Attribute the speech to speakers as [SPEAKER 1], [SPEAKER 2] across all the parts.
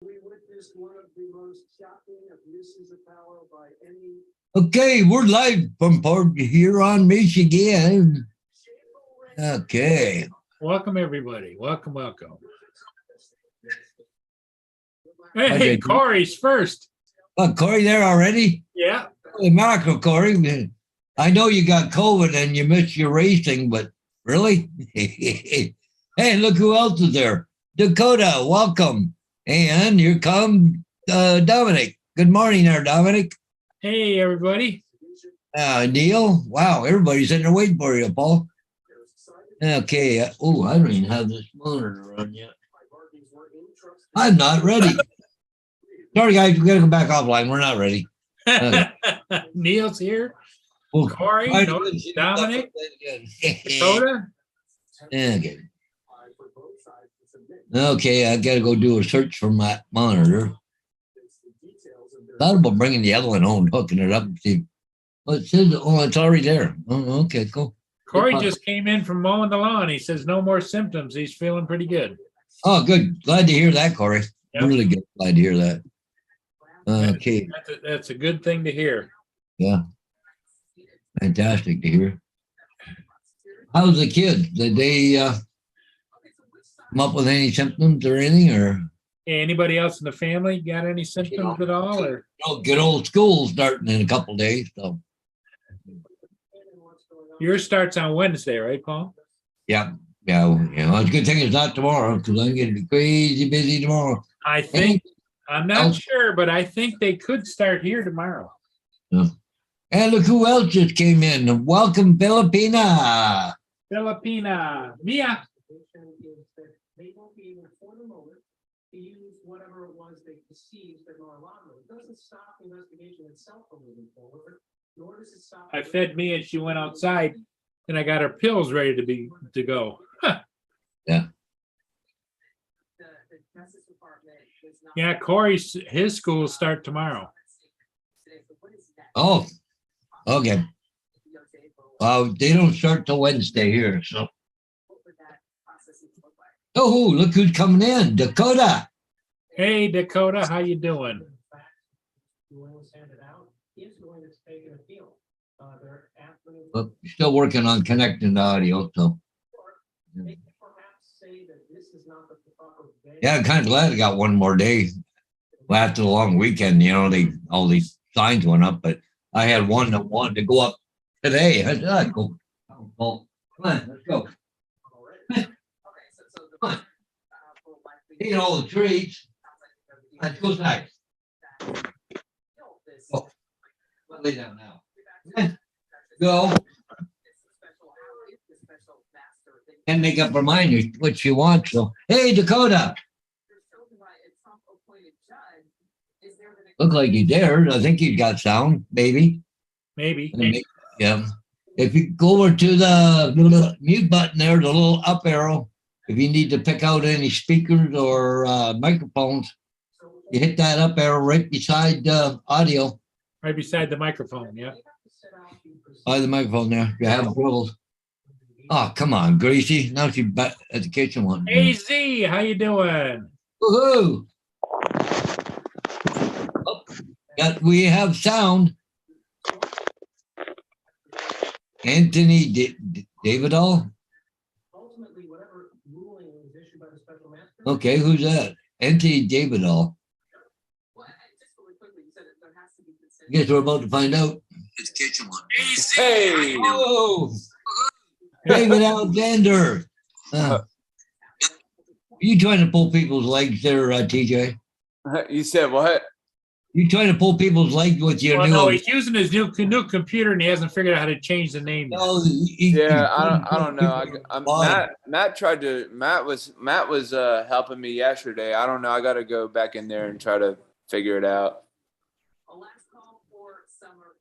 [SPEAKER 1] Okay, we're live from Port Huron, Michigan. Okay.
[SPEAKER 2] Welcome, everybody. Welcome.
[SPEAKER 1] Okay.
[SPEAKER 2] Hey, Corey's first.
[SPEAKER 1] Oh, Corey there already?
[SPEAKER 2] Yeah.
[SPEAKER 1] Hey, Marco, Corey. I know you got COVID and you missed your racing, but really? Hey, look who else is there. Dakota, welcome. And here come Dominic. Good morning there, Dominic.
[SPEAKER 2] Hey, everybody.
[SPEAKER 1] Neil. Wow, everybody's in there waiting for you, Paul. Okay. I don't even have this monitor on yet. I'm not ready. Sorry, guys. We got to come back offline. We're not ready. Okay.
[SPEAKER 2] Neil's here.
[SPEAKER 1] Well,
[SPEAKER 2] Corey, Dominic, Dakota.
[SPEAKER 1] Okay. Okay, I got to go do a search for my monitor. Thought about bringing the other one home, hooking it up. And see. Well, it says, it's already there. Oh, okay, cool.
[SPEAKER 2] Corey just came in from mowing the lawn. He says no more symptoms. He's feeling pretty good.
[SPEAKER 1] Oh, good. Glad to hear that, Corey. Yep. Really good. Glad to hear that. Okay.
[SPEAKER 2] That's a good thing to hear.
[SPEAKER 1] Yeah. Fantastic to hear. How's the kids? Did they come up with any symptoms or anything? Or
[SPEAKER 2] anybody else in the family got any symptoms at all? Or
[SPEAKER 1] good old school starting in a couple of days. So
[SPEAKER 2] yours starts on Wednesday, right, Paul?
[SPEAKER 1] Yeah. Well, it's a good thing it's not tomorrow because I'm going to be crazy busy tomorrow.
[SPEAKER 2] I think I'm not sure, but I think they could start here tomorrow.
[SPEAKER 1] Yeah. And look who else just came in. Welcome, Filipina.
[SPEAKER 2] Mia.
[SPEAKER 3] They won't be able for the moment to use whatever it was they perceived that Mar-a-Lago. It doesn't stop the investigation itself from moving forward, nor does it stop.
[SPEAKER 2] I fed Mia and she went outside and I got her pills ready to go.
[SPEAKER 1] Yeah.
[SPEAKER 2] Yeah, Corey's his school start tomorrow.
[SPEAKER 1] Oh, okay. They don't start till Wednesday here, so. Oh, look who's coming in, Dakota.
[SPEAKER 2] Hey, Dakota, how you doing?
[SPEAKER 1] Well, still working on connecting the audio, so. Yeah, I'm kind of glad I got one more day. Well, after the long weekend, all these signs went up, but I had one that wanted to go up today. I said, go. Well, come on, let's go. Come on. Eat all the treats. Let's go inside. Oh, lay down now. Go. And make up her mind what she wants. So, hey, Dakota. Look like you dared. I think you got sound, maybe.
[SPEAKER 2] Maybe.
[SPEAKER 1] Yeah. If you go over to the mute button there, the little up arrow, if you need to pick out any speakers or microphones, you hit that up arrow right beside audio.
[SPEAKER 2] Right beside the microphone, yeah.
[SPEAKER 1] By the microphone there. You have troubles. Oh, come on, Gracie. Now she's back at the kitchen one.
[SPEAKER 2] Hey, Z, how you doing?
[SPEAKER 1] Woohoo! Oh, we have sound. Anthony Davidall. Okay, who's that? Anthony Davidall. I guess we're about to find out. It's kitchen one.
[SPEAKER 4] Hey!
[SPEAKER 1] Oh, David Alexander. Are you trying to pull people's legs there, TJ?
[SPEAKER 4] You said what?
[SPEAKER 1] You trying to pull people's legs with your new?
[SPEAKER 2] No, he's using his new computer and he hasn't figured out how to change the name.
[SPEAKER 1] No,
[SPEAKER 4] I don't know. Matt was helping me yesterday. I don't know. I got to go back in there and try to figure it out.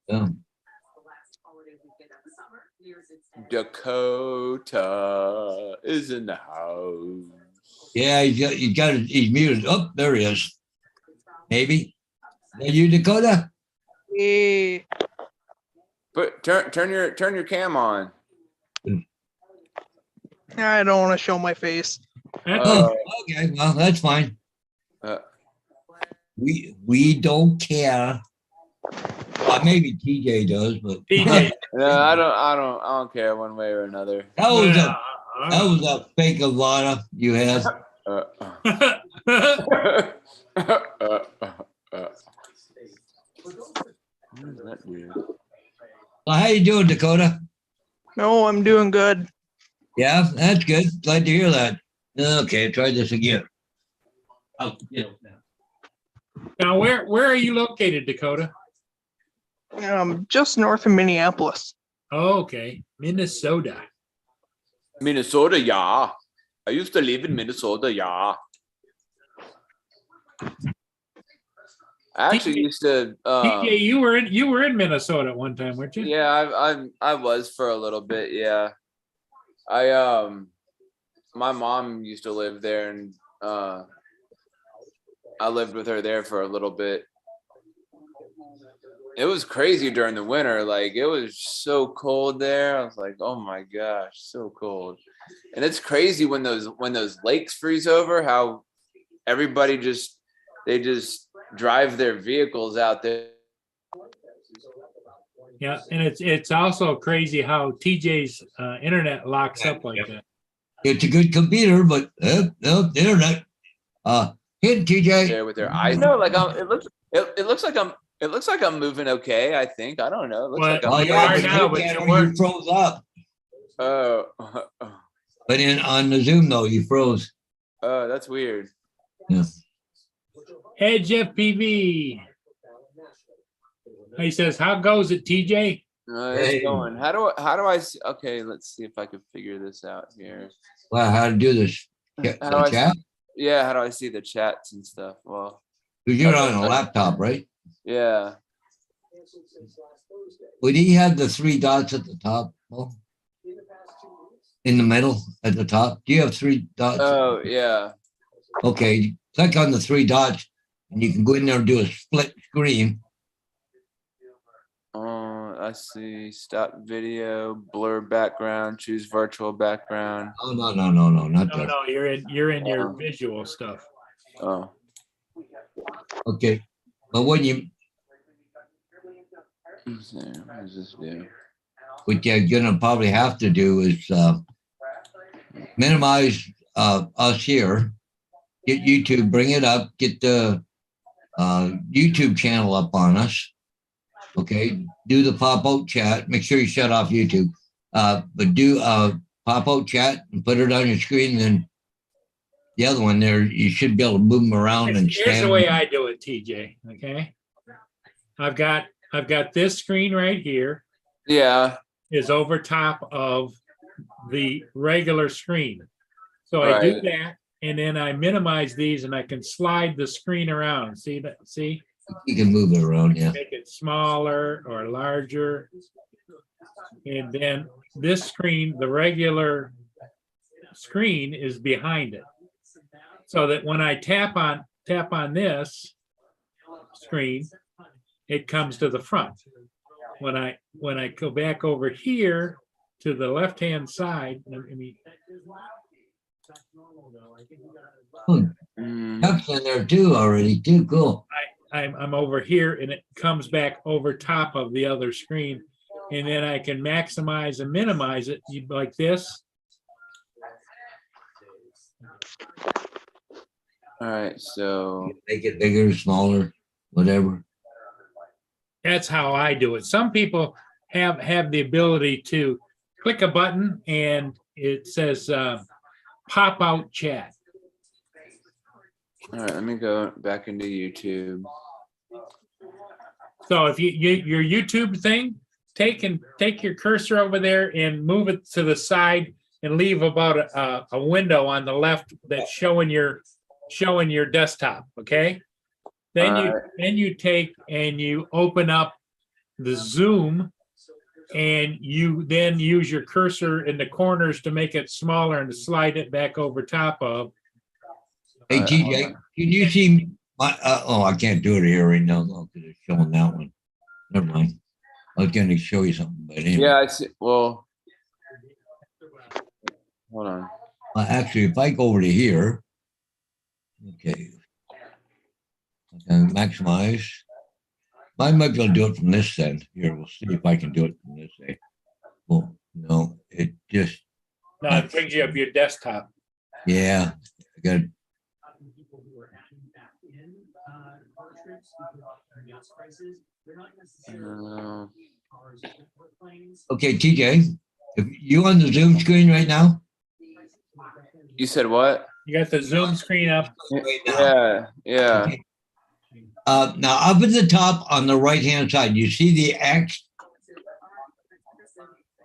[SPEAKER 1] Yeah.
[SPEAKER 4] Dakota is in the house.
[SPEAKER 1] Yeah, he's muted. Oh, there he is. Maybe. Are you Dakota?
[SPEAKER 5] Yeah.
[SPEAKER 4] But turn your cam on.
[SPEAKER 5] I don't want to show my face.
[SPEAKER 1] Oh, okay. Well, that's fine. We don't care. Maybe TJ does, but
[SPEAKER 2] TJ.
[SPEAKER 4] No, I don't care one way or another.
[SPEAKER 1] that was a that
[SPEAKER 2] Yeah.
[SPEAKER 1] was a fake Ivana you had.
[SPEAKER 4] Uh, what does that do?
[SPEAKER 1] So how you doing, Dakota?
[SPEAKER 5] No, I'm doing good.
[SPEAKER 1] Yeah, that's good. Glad to hear that. Okay, try this again. Oh, yeah.
[SPEAKER 2] Now, where are you located, Dakota?
[SPEAKER 5] Just north of Minneapolis.
[SPEAKER 2] Oh, okay, Minnesota.
[SPEAKER 4] Minnesota, yeah. I used to live in Minnesota, yeah. I actually used to.
[SPEAKER 2] TJ, you were in Minnesota at one time, weren't you?
[SPEAKER 4] Yeah, I was for a little bit. Yeah, my mom used to live there, and I lived with her there for a little bit. It was crazy during the winter. Like, it was so cold there. I was like, oh my gosh, so cold. And it's crazy when those lakes freeze over, how everybody just drive their vehicles out there.
[SPEAKER 2] Yeah, and it's also crazy how TJ's internet locks up like that.
[SPEAKER 1] It's a good computer, but no, the internet. Hit TJ.
[SPEAKER 4] There with their eyes. No, like it looks like I'm moving okay. I think. I don't know. It looks
[SPEAKER 2] Well,
[SPEAKER 4] like I'm.
[SPEAKER 1] Oh
[SPEAKER 2] you
[SPEAKER 1] yeah,
[SPEAKER 2] are
[SPEAKER 1] but
[SPEAKER 2] now,
[SPEAKER 1] you
[SPEAKER 2] but
[SPEAKER 1] can't
[SPEAKER 2] you
[SPEAKER 1] when you
[SPEAKER 2] weren't.
[SPEAKER 1] froze up.
[SPEAKER 4] Oh,
[SPEAKER 1] But on the Zoom though, you froze.
[SPEAKER 4] oh, that's weird.
[SPEAKER 1] Yeah.
[SPEAKER 2] Edge FPV. He says, "How goes it, TJ?"
[SPEAKER 4] It's
[SPEAKER 1] Hey.
[SPEAKER 4] going. How do I? Okay, let's see if I can figure this out here.
[SPEAKER 1] Well, how to do this?
[SPEAKER 4] How do I?
[SPEAKER 1] Chat?
[SPEAKER 4] Yeah, how do I see the chats and stuff? Well,
[SPEAKER 1] Because you're on a laptop, right?
[SPEAKER 4] yeah.
[SPEAKER 1] Would he have the three dots at the top? Oh, in the middle at the top? Do you have three dots?
[SPEAKER 4] Oh, yeah.
[SPEAKER 1] Okay, click on the three dots and you can go in there and do a split screen.
[SPEAKER 4] I see. Stop video, blur background, choose virtual background.
[SPEAKER 1] Oh, no, not
[SPEAKER 2] No,
[SPEAKER 1] there.
[SPEAKER 2] no, you're in your visual stuff.
[SPEAKER 4] Oh,
[SPEAKER 1] Okay, but when you,
[SPEAKER 4] let's see, what does this do?
[SPEAKER 1] what you're gonna probably have to do is minimize us here, get YouTube, bring it up, get the YouTube channel up on us. Okay, do the pop-out chat. Make sure you shut off YouTube. But do pop-out chat and put it on your screen. Then the other one there, you should be able to move them around and
[SPEAKER 2] Here's
[SPEAKER 1] stand.
[SPEAKER 2] the way I do it, TJ. Okay, I've got this screen right here
[SPEAKER 4] Yeah.
[SPEAKER 2] is over top of the regular screen. So I do
[SPEAKER 4] Right.
[SPEAKER 2] that, and then I minimize these, and I can slide the screen around. See that? See,
[SPEAKER 1] You can move it around, yeah.
[SPEAKER 2] make it smaller or larger, and then this screen, the regular screen, is behind it, so that when I tap on this screen, it comes to the front. When I go back over here to the left-hand side, let me.
[SPEAKER 4] Mm,
[SPEAKER 1] Ducks in there too already, too cool.
[SPEAKER 2] I'm over here and it comes back over top of the other screen, and then I can maximize and minimize it like this.
[SPEAKER 4] all right. So,
[SPEAKER 1] Make it bigger, smaller, whatever.
[SPEAKER 2] That's how I do it. Some people have the ability to click a button and it says pop out chat.
[SPEAKER 4] all right. Let me go back into YouTube.
[SPEAKER 2] So if your YouTube thing, take your cursor over there and move it to the side and leave about a window on the left that's showing your desktop. Okay. Then you take and you open up the Zoom, and you then use your cursor in the corners to make it smaller and to slide it back over top of.
[SPEAKER 1] Hey, TJ, can you see my, oh, I can't do it here right now, though, because it's showing that one. Never mind. I was going to show you something, but anyway.
[SPEAKER 4] Yeah, I see. Well, hold on.
[SPEAKER 1] Actually, if I go over to here, okay. Okay, maximize. I might be able to do it from this end. Here, we'll see if I can do it from this end. Well, no, it just,
[SPEAKER 2] No, it brings you up your desktop.
[SPEAKER 1] yeah, I got,
[SPEAKER 3] People who are adding back in, car trips, gas prices, they're not necessarily cars or planes.
[SPEAKER 1] okay, TJ, if you on the Zoom screen right now?
[SPEAKER 4] You said what?
[SPEAKER 2] You got the Zoom screen up.
[SPEAKER 1] Right now.
[SPEAKER 4] Yeah, yeah.
[SPEAKER 1] Okay. Now up at the top on the right-hand side, you see the X?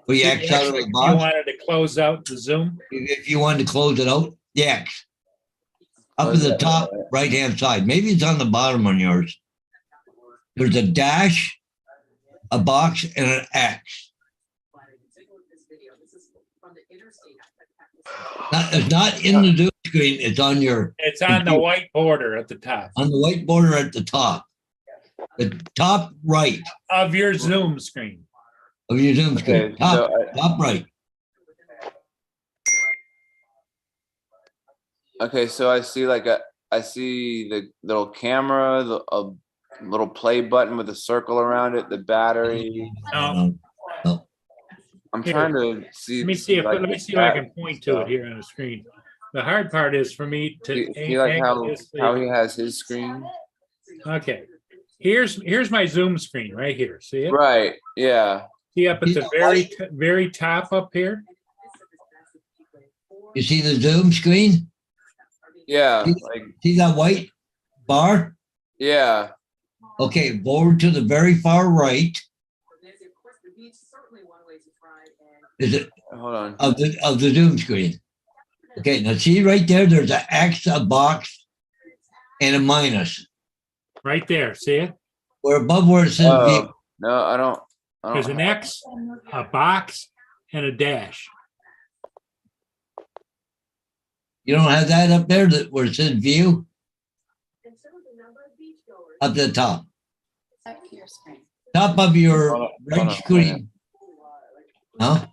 [SPEAKER 1] Will you X out of the
[SPEAKER 2] You
[SPEAKER 1] box?
[SPEAKER 2] wanted to close out the Zoom?
[SPEAKER 1] If you wanted to close it out, the X. Up at the top, right-hand side. Maybe it's on the bottom on yours. There's a dash, a box, and an X. It's not in the Zoom screen, it's on your,
[SPEAKER 2] It's on the white border at the top
[SPEAKER 1] on the white border at the top. The top right
[SPEAKER 2] of your Zoom screen.
[SPEAKER 1] of your Zoom screen,
[SPEAKER 4] Okay, so
[SPEAKER 1] top right.
[SPEAKER 4] okay, so I see I see the little camera, a little play button with a circle around it, the battery.
[SPEAKER 2] No.
[SPEAKER 4] I'm
[SPEAKER 2] Here.
[SPEAKER 4] trying to see.
[SPEAKER 2] Let me see if
[SPEAKER 4] like,
[SPEAKER 2] let me see if I can point to it here on the screen. The hard part is for me to
[SPEAKER 4] See like how
[SPEAKER 2] angle
[SPEAKER 4] he has his screen?
[SPEAKER 2] this. Okay. Here's my Zoom screen right here. See it?
[SPEAKER 4] Right, yeah.
[SPEAKER 2] See up at the very top up here?
[SPEAKER 1] You see the Zoom screen?
[SPEAKER 4] Yeah, like,
[SPEAKER 1] See that white bar?
[SPEAKER 4] yeah.
[SPEAKER 1] Okay, go over to the very far right. Is it
[SPEAKER 4] Hold on.
[SPEAKER 1] of the Zoom screen? Okay, now see right there, there's an X, a box, and a minus.
[SPEAKER 2] Right there. See it?
[SPEAKER 1] We're above where it says view.
[SPEAKER 4] No, I don't.
[SPEAKER 2] There's an X, a box, and a dash.
[SPEAKER 1] You don't have that up there where it says view? Up at the top. Top of your
[SPEAKER 4] Hold
[SPEAKER 1] right
[SPEAKER 4] on.
[SPEAKER 1] screen. Huh?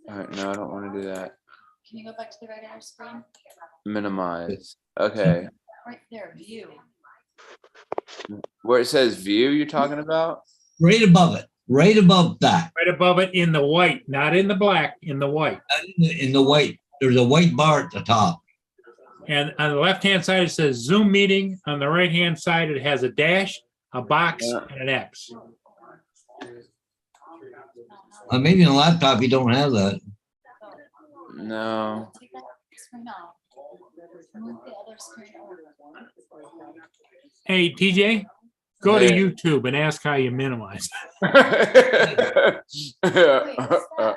[SPEAKER 4] All right, no, I don't want to do that.
[SPEAKER 6] Can you go back to the regular screen?
[SPEAKER 4] Minimize. Okay.
[SPEAKER 6] Right there, view.
[SPEAKER 4] Where it says view, you're talking about?
[SPEAKER 1] Right above it, right above that.
[SPEAKER 2] Right above it in the white, not in the black, in the white.
[SPEAKER 1] In the white, there's a white bar at the top.
[SPEAKER 2] And on the left-hand side, it says Zoom meeting. On the right-hand side, it has a dash, a box, and an X.
[SPEAKER 1] Maybe on a laptop you don't have that.
[SPEAKER 4] No.
[SPEAKER 6] Take that screen off. Move the other screen over.
[SPEAKER 2] Hey, TJ, go to
[SPEAKER 4] Hey.
[SPEAKER 2] YouTube and ask how you minimize.
[SPEAKER 6] Wait, is that live?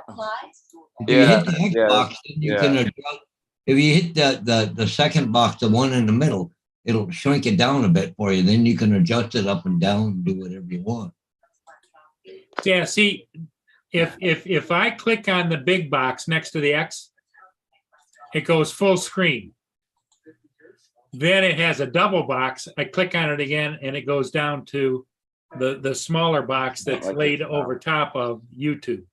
[SPEAKER 1] If you
[SPEAKER 4] Yeah,
[SPEAKER 1] hit the X
[SPEAKER 4] yeah,
[SPEAKER 1] box, then you
[SPEAKER 4] yeah.
[SPEAKER 1] can adjust. If you hit the second box, the one in the middle, it'll shrink it down a bit for you. Then you can adjust it up and down and do whatever you want.
[SPEAKER 2] Yeah, see, if I click on the big box next to the X, it goes full screen. Then it has a double box. I click on it again and it goes down to the smaller box that's
[SPEAKER 4] like
[SPEAKER 2] laid
[SPEAKER 4] this.
[SPEAKER 2] over top of YouTube.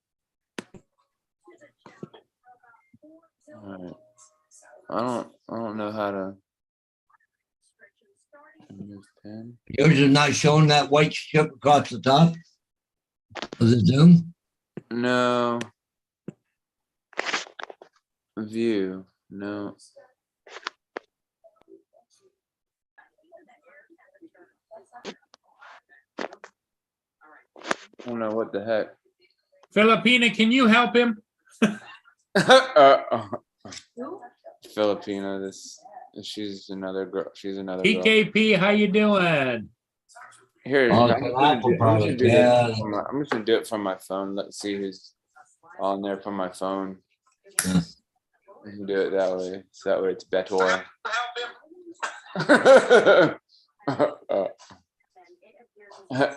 [SPEAKER 4] All right. I don't know how to. Move pen.
[SPEAKER 1] Yours is not showing that white strip across the top of the Zoom?
[SPEAKER 4] No. View. No. I don't know what the heck.
[SPEAKER 2] Filipina, can you help him?
[SPEAKER 4] Filipina, she's another girl. She's another girl.
[SPEAKER 2] PKP, how you doing?
[SPEAKER 4] Here,
[SPEAKER 1] Oh,
[SPEAKER 4] I'm
[SPEAKER 1] it's
[SPEAKER 4] just
[SPEAKER 1] an
[SPEAKER 4] gonna
[SPEAKER 1] Apple
[SPEAKER 4] do- I'm just gonna
[SPEAKER 1] product,
[SPEAKER 4] do this
[SPEAKER 1] yeah.
[SPEAKER 4] from my- I'm just gonna do it from my phone. Let's see who's on there from my phone.
[SPEAKER 1] Yeah.
[SPEAKER 4] I can do it that way. So that way it's better.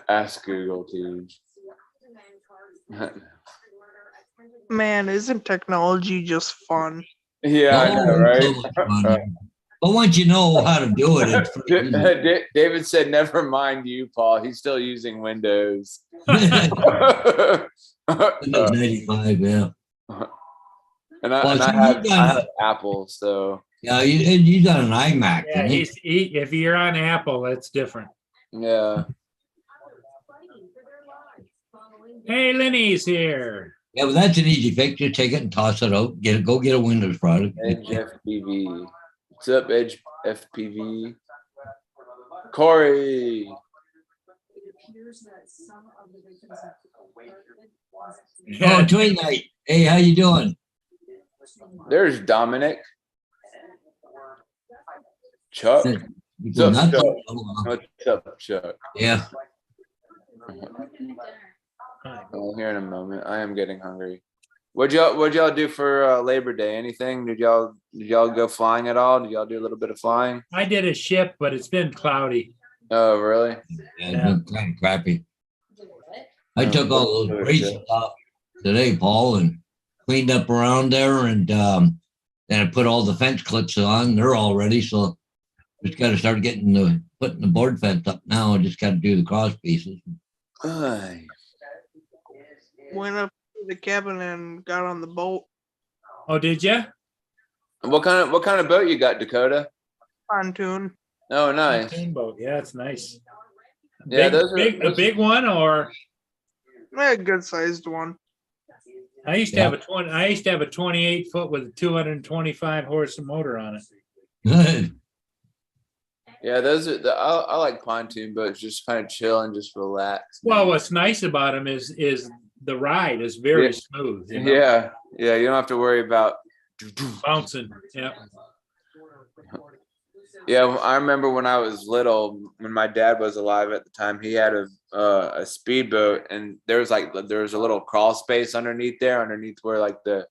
[SPEAKER 4] Ask Google too.
[SPEAKER 5] Man, isn't technology just fun?
[SPEAKER 4] Yeah, I know,
[SPEAKER 1] Oh,
[SPEAKER 4] right?
[SPEAKER 1] so much fun. But once you know how to do it, it's pretty easy.
[SPEAKER 4] David said, "Never mind you, Paul. He's still using Windows."
[SPEAKER 1] Windows 95, yeah.
[SPEAKER 4] And
[SPEAKER 1] Well,
[SPEAKER 4] I
[SPEAKER 1] see,
[SPEAKER 4] have
[SPEAKER 1] you got-
[SPEAKER 4] Apple, so
[SPEAKER 1] Yeah, he's on an iMac.
[SPEAKER 2] Yeah,
[SPEAKER 1] Isn't he?
[SPEAKER 2] if you're on Apple, that's different.
[SPEAKER 4] Yeah.
[SPEAKER 2] Hey, Lenny's here.
[SPEAKER 1] Yeah, but that's an easy fix. Just take it and toss it out. Go get a Windows product.
[SPEAKER 4] Edge FPV. What's up, Edge FPV? Corey.
[SPEAKER 1] Oh, Twin Night. Hey, how you doing?
[SPEAKER 4] There's Dominic. Chuck.
[SPEAKER 1] You go
[SPEAKER 4] What's up,
[SPEAKER 1] nuts?
[SPEAKER 4] Chuck?
[SPEAKER 1] Oh,
[SPEAKER 4] What's up, Chuck?
[SPEAKER 1] yeah.
[SPEAKER 4] I'll hear in a moment. I am getting hungry. What'd y'all do for Labor Day? Anything? Did y'all go flying at all? Did y'all do a little bit of flying?
[SPEAKER 2] I did a ship, but it's been cloudy.
[SPEAKER 4] Oh, really?
[SPEAKER 1] Yeah, it's been kind of crappy. I took all those braces off today, Paul, and cleaned up around there, and then I put all the fence clips on. They're all ready, so just got to start putting the board fence up now. I just got to do the cross pieces.
[SPEAKER 4] Aye.
[SPEAKER 5] Went up to the cabin and got on the boat.
[SPEAKER 2] Oh, did you?
[SPEAKER 4] What kind of boat you got, Dakota?
[SPEAKER 5] Pontoon.
[SPEAKER 4] Oh, nice.
[SPEAKER 2] Boat. Yeah, it's nice.
[SPEAKER 4] Yeah,
[SPEAKER 2] A big one, or
[SPEAKER 5] A good sized one.
[SPEAKER 2] I used to have a 28-foot with a 225 horse motor on it.
[SPEAKER 4] Yeah, those are I like pontoon boats, just kind of chill and just relax.
[SPEAKER 2] Well, what's nice about them is the ride is very
[SPEAKER 4] Yeah.
[SPEAKER 2] smooth. You know?
[SPEAKER 4] Yeah, you don't have to worry about.
[SPEAKER 2] Bouncing. Yeah.
[SPEAKER 4] Yeah, I remember when I was little, when my dad was alive at the time, he had a speedboat, and there was a little crawl space underneath where and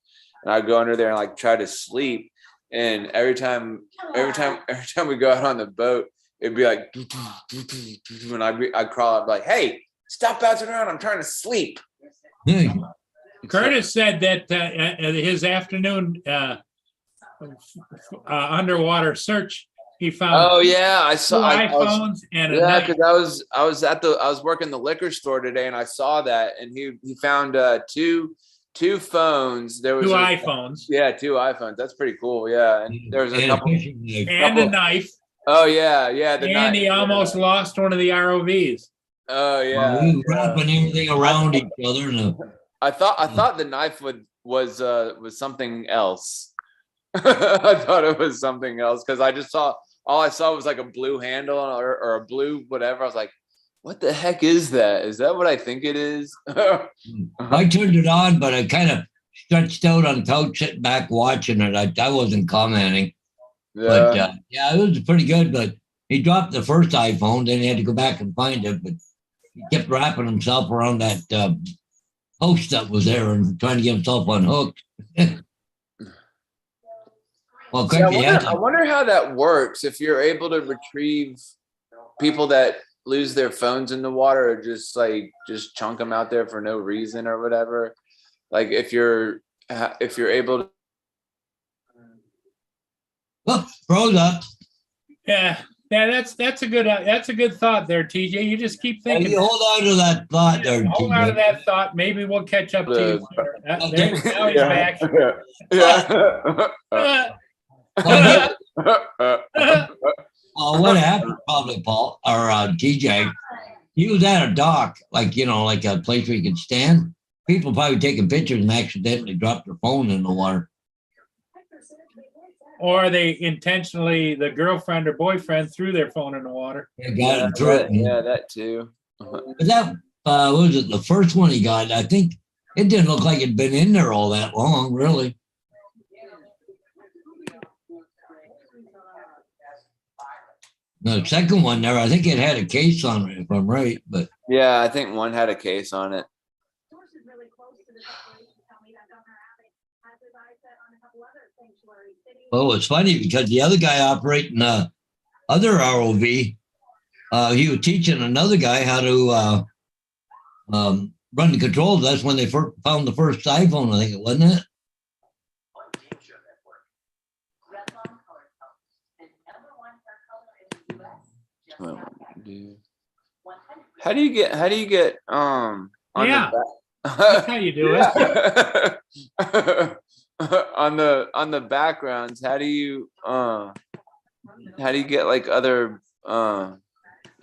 [SPEAKER 4] I'd go under there and like try to sleep, and every time we go out on the boat, it'd be like, and I'd crawl up like, hey, stop bouncing around, I'm trying to sleep.
[SPEAKER 2] Curtis said that his afternoon underwater search, he found
[SPEAKER 4] Oh yeah, I
[SPEAKER 2] two
[SPEAKER 4] saw.
[SPEAKER 2] iPhones and a
[SPEAKER 4] Yeah,
[SPEAKER 2] knife.
[SPEAKER 4] because I was working the liquor store today, and I saw that, and he found two phones. There was
[SPEAKER 2] two iPhones
[SPEAKER 4] Yeah, two iPhones. That's pretty cool. Yeah, and there was a
[SPEAKER 1] And a
[SPEAKER 4] couple.
[SPEAKER 1] fishing knife.
[SPEAKER 2] and a knife,
[SPEAKER 4] Oh yeah, the
[SPEAKER 2] and
[SPEAKER 4] knife.
[SPEAKER 2] he almost lost one of the ROVs.
[SPEAKER 4] Oh yeah.
[SPEAKER 1] We were wrapping everything around each other. And
[SPEAKER 4] I thought the knife was something else. I thought it was something else because all I saw was like a blue handle or a blue whatever. I was like, what the heck is that? Is that what I think it is?
[SPEAKER 1] I turned it on, but I kind of stretched out on the couch, sitting back watching it. I wasn't commenting. But yeah, it was pretty good. But he dropped the first iPhone, then he had to go back and find it. But he kept wrapping himself around that post that was there and trying to get himself unhooked. Well,
[SPEAKER 4] See,
[SPEAKER 1] quick,
[SPEAKER 4] I wonder how that works. If you're able to retrieve people that lose their phones in the water, or just chunk them out there for no reason or whatever. Like if you're able to.
[SPEAKER 1] Oh, froze up.
[SPEAKER 2] Yeah, that's a good thought there, TJ. You just keep thinking.
[SPEAKER 1] You hold on to that thought there,
[SPEAKER 2] Hold on to
[SPEAKER 1] TJ.
[SPEAKER 2] that thought. Maybe we'll catch up to you. There, now he's back.
[SPEAKER 4] Yeah.
[SPEAKER 1] What happened probably, Paul, or TJ, he was at a dock, like a place where you could stand. People probably taking pictures and accidentally dropped their phone in the water.
[SPEAKER 2] Or they intentionally, the girlfriend or boyfriend threw their phone in the water.
[SPEAKER 1] They got it through it.
[SPEAKER 4] Yeah, that too.
[SPEAKER 1] But that was it, the first one he got, I think it didn't look like it'd been in there all that long, really. The second one there, I think it had a case on it, if I'm right, but
[SPEAKER 4] Yeah, I think one had a case on it.
[SPEAKER 6] Sources really close to the situation tell me that Governor Abbott has his eyes set on a couple other sanctuary cities.
[SPEAKER 1] well, it's funny because the other guy operating the other ROV, he was teaching another guy how to run the controls. That's when they found the first iPhone, I think it wasn't it?
[SPEAKER 4] How do you get on
[SPEAKER 2] Yeah.
[SPEAKER 4] the
[SPEAKER 2] That's how you do it.
[SPEAKER 4] on the backgrounds, how do you get like other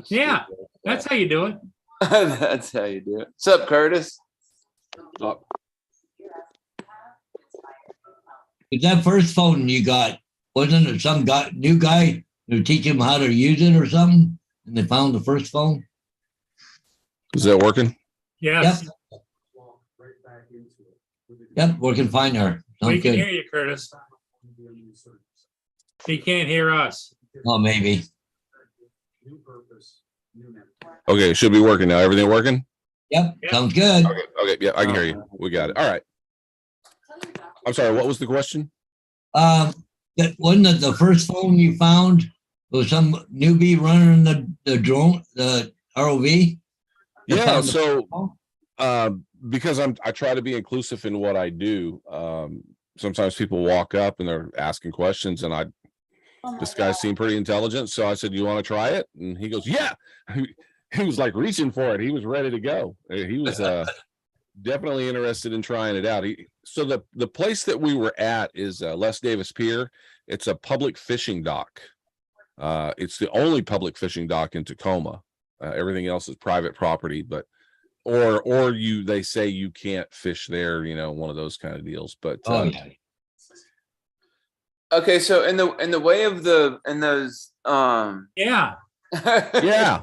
[SPEAKER 2] Yeah, that's how you do it.
[SPEAKER 4] that's how you do it. What's up, Curtis?
[SPEAKER 1] That first phone you got, wasn't it some new guy who teach him how to use it or something? And they found the first phone?
[SPEAKER 7] Is that working?
[SPEAKER 2] Yes,
[SPEAKER 1] Yep, working fine there.
[SPEAKER 2] we
[SPEAKER 1] Sounds
[SPEAKER 2] can
[SPEAKER 1] good.
[SPEAKER 2] hear you, Curtis. He can't hear us.
[SPEAKER 1] Oh, maybe.
[SPEAKER 7] Okay, it should be working now. Everything working?
[SPEAKER 1] Yep,
[SPEAKER 2] Yep.
[SPEAKER 1] sounds good.
[SPEAKER 7] Okay, yeah, I can hear you. We got it. All right. I'm sorry, what was the question?
[SPEAKER 1] That wasn't it the first phone you found? There was some newbie running the drone, the ROV? That
[SPEAKER 7] Yeah,
[SPEAKER 1] found the
[SPEAKER 7] so
[SPEAKER 1] phone?
[SPEAKER 7] because I try to be inclusive in what I do. Sometimes people walk up and they're asking questions, and this guy seemed pretty intelligent, so I said, "You want to try it?" And he goes, "Yeah." He was like reaching for it. He was ready to go. He was definitely interested in trying it out. So the place that we were at is Les Davis Pier. It's a public fishing dock. It's the only public fishing dock in Tacoma. Everything else is private property, but they say you can't fish there, one of those kind of deals. But
[SPEAKER 1] Oh, yeah.
[SPEAKER 4] Okay, so in the way of those
[SPEAKER 2] Yeah.
[SPEAKER 7] yeah,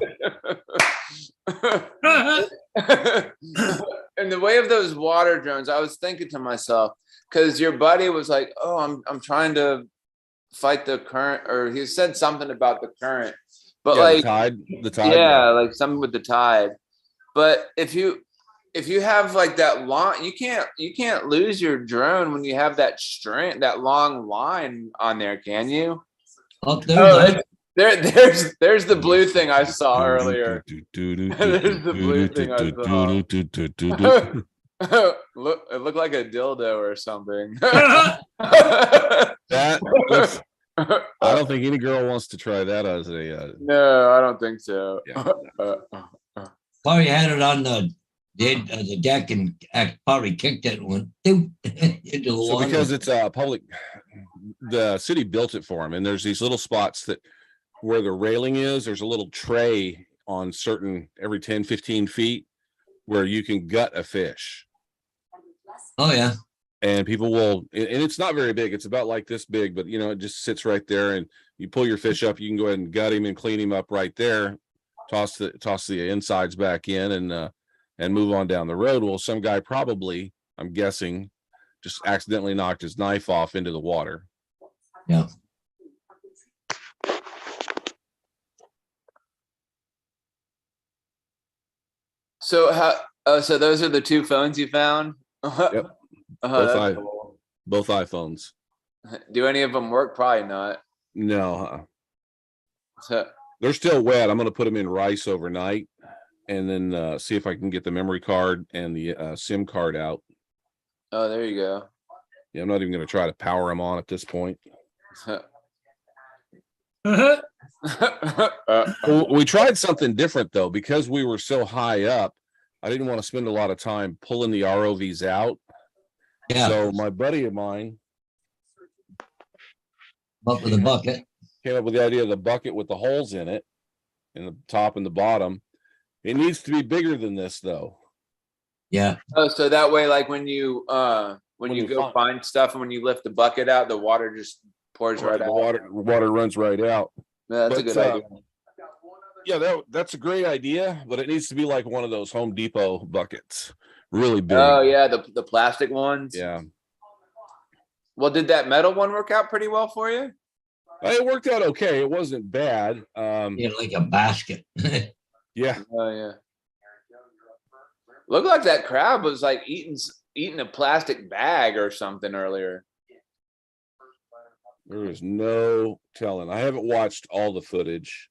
[SPEAKER 4] in the way of those water drones, I was thinking to myself, because your buddy was like, "Oh, I'm trying to fight the current," or he said something about the current, but
[SPEAKER 7] yeah,
[SPEAKER 4] like
[SPEAKER 7] the tide.
[SPEAKER 4] yeah, like something with the tide. But if you have like that long, you can't lose your drone when you have that long line on there, can you?
[SPEAKER 1] Oh, there's
[SPEAKER 4] There's the blue thing I saw earlier. There's the blue thing I saw. Look, it looked like a dildo or something.
[SPEAKER 7] I don't think any girl wants to try that as a.
[SPEAKER 4] No, I don't think so.
[SPEAKER 7] Yeah.
[SPEAKER 1] probably had it on the deck and probably kicked it and went into the
[SPEAKER 7] So
[SPEAKER 1] water.
[SPEAKER 7] because it's public, the city built it for him, and there's these little spots that where the railing is, there's a little tray on every 10, 15 feet where you can gut a fish.
[SPEAKER 1] Oh, yeah.
[SPEAKER 7] And people will, and it's not very big. It's about like this big, but it just sits right there, and you pull your fish up, you can go ahead and gut him and clean him up right there, toss the insides back in, and move on down the road. Well, some guy probably, I'm guessing, just accidentally knocked his knife off into the water.
[SPEAKER 1] Yeah.
[SPEAKER 4] So so those are the two phones you found?
[SPEAKER 7] Yep.
[SPEAKER 4] That's cool.
[SPEAKER 7] Both iPhones.
[SPEAKER 4] Do any of them work? Probably not.
[SPEAKER 7] No,
[SPEAKER 4] So,
[SPEAKER 7] they're still wet. I'm going to put them in rice overnight, and then see if I can get the memory card and the SIM card out.
[SPEAKER 4] oh, there you go.
[SPEAKER 7] Yeah, I'm not even going to try to power them on at this point. Well, we tried something different though, because we were so high up. I didn't want to spend a lot of time pulling the ROVs out.
[SPEAKER 1] Yeah.
[SPEAKER 7] So my buddy of mine
[SPEAKER 1] Up with the bucket.
[SPEAKER 7] came up with the idea of the bucket with the holes in it, in the top and the bottom. It needs to be bigger than this though.
[SPEAKER 1] Yeah.
[SPEAKER 4] Oh, so that way, like when you
[SPEAKER 7] you
[SPEAKER 4] go find stuff and when you lift the bucket out, the water just pours right
[SPEAKER 7] The
[SPEAKER 4] out.
[SPEAKER 7] water runs right out.
[SPEAKER 4] Yeah, that's a
[SPEAKER 7] But,
[SPEAKER 4] good idea.
[SPEAKER 7] Yeah, that's a great idea, but it needs to be like one of those Home Depot buckets, really big.
[SPEAKER 4] Oh yeah, the plastic ones.
[SPEAKER 7] Yeah.
[SPEAKER 4] Well, did that metal one work out pretty well for you?
[SPEAKER 7] It worked out okay. It wasn't bad.
[SPEAKER 1] Yeah, like a basket.
[SPEAKER 7] Yeah.
[SPEAKER 4] Oh yeah. Looked like that crab was like eating a plastic bag or something earlier.
[SPEAKER 7] There is no telling. I haven't watched all the footage.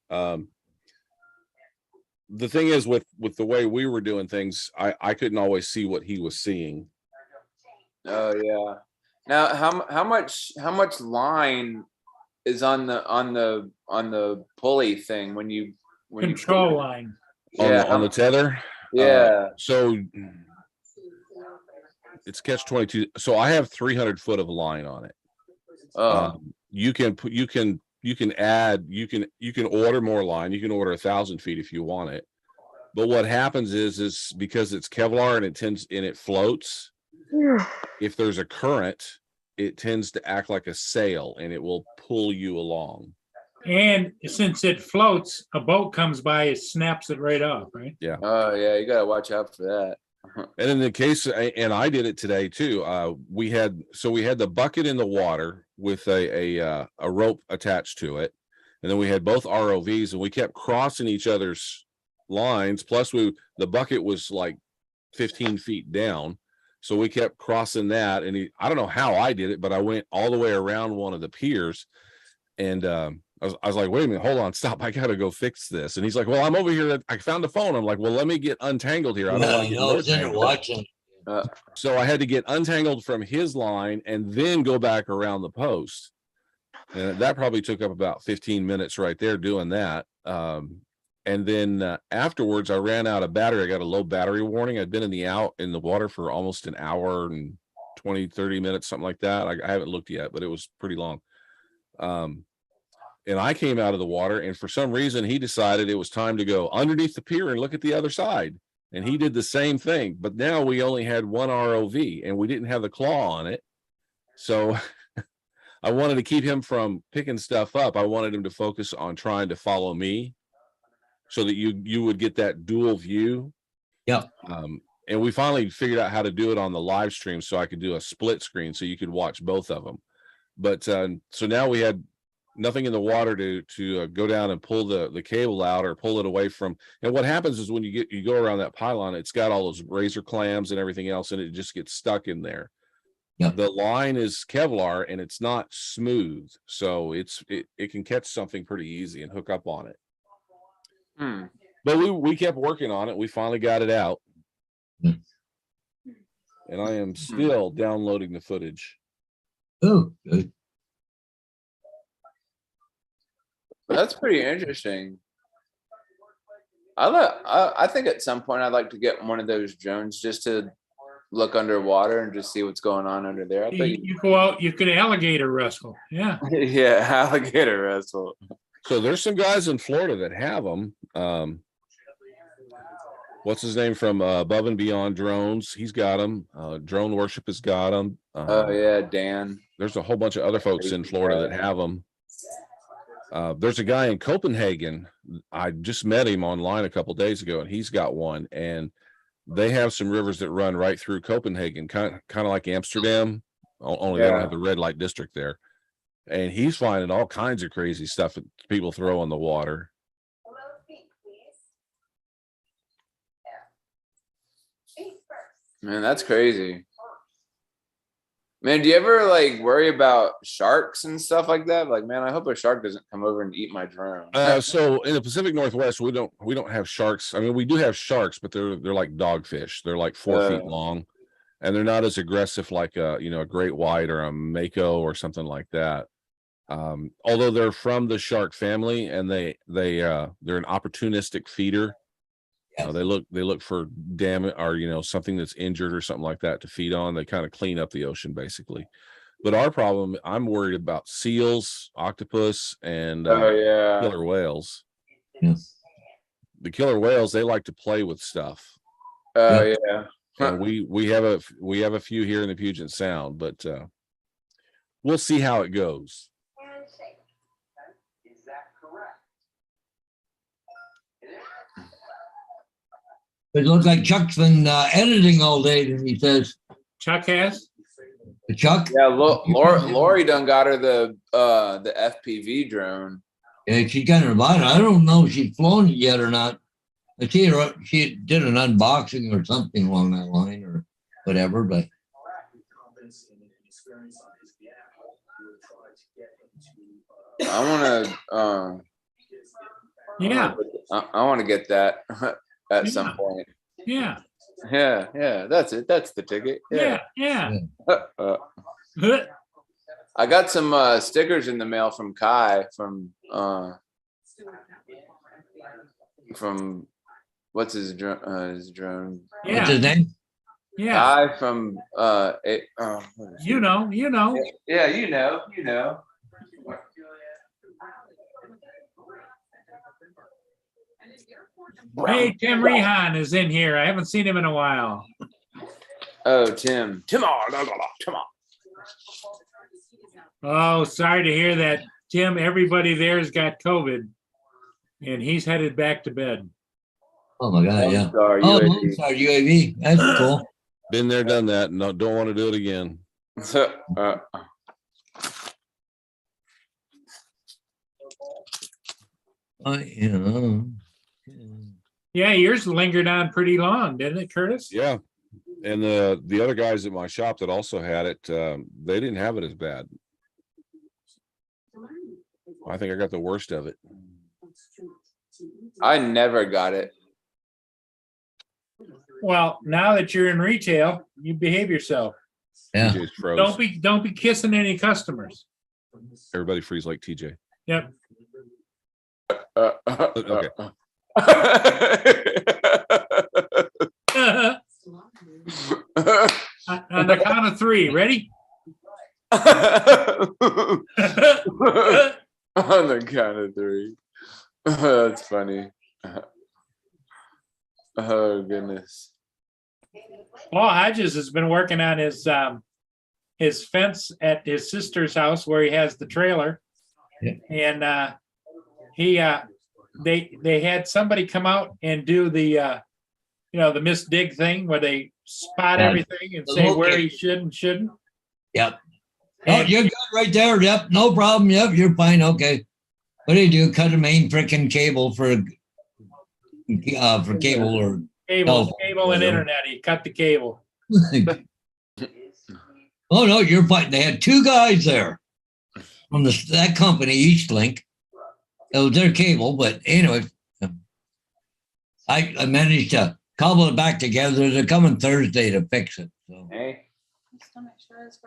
[SPEAKER 7] The thing is with the way we were doing things, I couldn't always see what he was seeing.
[SPEAKER 4] Oh yeah. Now how much line is on the pulley thing when you
[SPEAKER 2] Control line.
[SPEAKER 7] On
[SPEAKER 4] Yeah,
[SPEAKER 7] the tether.
[SPEAKER 4] yeah.
[SPEAKER 7] So it's catch 22. So I have 300 foot of line on it. You can put, you can add, you can order more line. You can order 1,000 feet if you want it. But what happens is because it's Kevlar and it floats, if there's a current, it tends to act like a sail and it will pull you along.
[SPEAKER 2] And since it floats, a boat comes by, it snaps it right off, right?
[SPEAKER 4] Oh yeah, you gotta watch out for that.
[SPEAKER 7] And in the case, and I did it today too. We had the bucket in the water with a rope attached to it, and then we had both ROVs, and we kept crossing each other's lines. Plus, the bucket was like 15 feet down, so we kept crossing that. And I don't know how I did it, but I went all the way around one of the piers, and I was like, wait a minute, hold on, stop. I got to go fix this. And he's like, well, I'm over here. I found the phone. I'm like, well, let me get untangled here. I don't want to get more tangled.
[SPEAKER 1] Watching.
[SPEAKER 7] So I had to get untangled from his line and then go back around the post. And that probably took up about 15 minutes right there doing that. And then afterwards, I ran out of battery. I got a low battery warning. I'd been in the water for almost an hour and 20, 30 minutes, something like that. I haven't looked yet, but it was pretty long. And I came out of the water, and for some reason, he decided it was time to go underneath the pier and look at the other side. And he did the same thing, but now we only had one ROV and we didn't have the claw on it. So I wanted to keep him from picking stuff up. I wanted him to focus on trying to follow me so that you would get that dual view.
[SPEAKER 1] Yeah.
[SPEAKER 7] And we finally figured out how to do it on the live stream so I could do a split screen so you could watch both of them. But so now we had nothing in the water to go down and pull the cable out or pull it away from. And what happens is when you go around that pylon, it's got all those razor clams and everything else, and it just gets stuck in there.
[SPEAKER 1] Yeah.
[SPEAKER 7] The line is Kevlar and it's not smooth, so it can catch something pretty easy and hook up on it. But we kept working on it. We finally got it out. And I am still downloading the footage.
[SPEAKER 1] Oh, good.
[SPEAKER 4] That's pretty interesting. I think at some point I'd like to get one of those drones just to look underwater and just see what's going on under there. I think
[SPEAKER 2] You go out, you could alligator wrestle. Yeah.
[SPEAKER 4] yeah, alligator wrestle.
[SPEAKER 7] So there's some guys in Florida that have them. What's his name from Above and Beyond Drones? He's got them. Drone Worship has got them.
[SPEAKER 4] Oh yeah, Dan.
[SPEAKER 7] There's a whole bunch of other folks in Florida that have them. There's a guy in Copenhagen. I just met him online a couple days ago, and he's got one. And they have some rivers that run right through Copenhagen, kind of like Amsterdam. Only they don't have the red light district there. And he's finding all kinds of crazy stuff that people throw in the water.
[SPEAKER 4] Man, that's crazy. Man, do you ever like worry about sharks and stuff like that? Like, man, I hope a shark doesn't come over and eat my drone.
[SPEAKER 7] So in the Pacific Northwest, we don't have sharks. I mean, we do have sharks, but they're like dogfish. They're like 4 feet long, and they're not as aggressive like a great white or a mako or something like that. Although they're from the shark family, and they're an opportunistic feeder.
[SPEAKER 1] Yes.
[SPEAKER 7] They look for damage or something that's injured or something like that to feed on. They kind of clean up the ocean basically. But our problem, I'm worried about seals, octopus, and killer whales.
[SPEAKER 1] Yes.
[SPEAKER 7] The killer whales, they like to play with stuff.
[SPEAKER 4] Yeah.
[SPEAKER 7] And we have a few here in the Puget Sound, but we'll see how it goes.
[SPEAKER 3] Is that correct?
[SPEAKER 1] It looks like Chuck's been editing all day, and he says,
[SPEAKER 2] Chuck has?
[SPEAKER 1] Chuck?
[SPEAKER 4] Yeah, Lori done got her the FPV drone.
[SPEAKER 1] Yeah, she got her bought it. I don't know if she's flown it yet or not. I see her, she did an unboxing or something along that line or whatever, but
[SPEAKER 4] I want to
[SPEAKER 2] Yeah.
[SPEAKER 4] I want to get that at some point.
[SPEAKER 2] Yeah.
[SPEAKER 4] Yeah, that's it. That's the ticket.
[SPEAKER 2] Yeah.
[SPEAKER 4] I got some stickers in the mail from Kai from what's his drone?
[SPEAKER 1] what's his name?
[SPEAKER 2] Yeah,
[SPEAKER 4] Guy from what is it?
[SPEAKER 2] you know.
[SPEAKER 4] Yeah, you know.
[SPEAKER 2] Hey, Tim Rehan is in here. I haven't seen him in a while.
[SPEAKER 4] Oh, Tim. Tim on.
[SPEAKER 2] Oh, sorry to hear that, Tim. Everybody there's got COVID, and he's headed back to bed.
[SPEAKER 1] Oh my God, yeah.
[SPEAKER 4] Sorry,
[SPEAKER 1] Oh,
[SPEAKER 4] UAV.
[SPEAKER 1] Lone Star UAV. That's cool.
[SPEAKER 7] Been there, done that. No, don't want to do it again.
[SPEAKER 1] Yeah.
[SPEAKER 2] Yeah, yours lingered on pretty long, didn't it, Curtis?
[SPEAKER 7] Yeah. And the other guys at my shop that also had it, they didn't have it as bad. I think I got the worst of it.
[SPEAKER 4] I never got it.
[SPEAKER 2] Well, now that you're in retail, you behave yourself.
[SPEAKER 1] Yeah.
[SPEAKER 7] TJ's froze.
[SPEAKER 2] Don't be kissing any customers.
[SPEAKER 7] Everybody freeze like TJ.
[SPEAKER 2] Yep.
[SPEAKER 7] Okay.
[SPEAKER 2] On the count of three, ready?
[SPEAKER 4] On the count of three. That's funny. Oh goodness.
[SPEAKER 2] Paul Hodges has been working on his fence at his sister's house where he has the trailer.
[SPEAKER 1] Yeah.
[SPEAKER 2] And they had somebody come out and do the the Miss Dig thing where they spot
[SPEAKER 1] Yeah.
[SPEAKER 2] everything and say where he should and shouldn't.
[SPEAKER 1] Yep. Oh,
[SPEAKER 2] And-
[SPEAKER 1] you're good right there. Yep. No problem. Yep. You're fine. Okay. What do you do? Cut a main freaking cable for cable or
[SPEAKER 2] Cable and
[SPEAKER 1] whatever.
[SPEAKER 2] internet. He cut the cable.
[SPEAKER 1] Oh no, you're fine. They had two guys there from that company, Eastlink. It was their cable, but anyway, I managed to cobble it back together. They're coming Thursday to fix it. So,
[SPEAKER 4] Hey.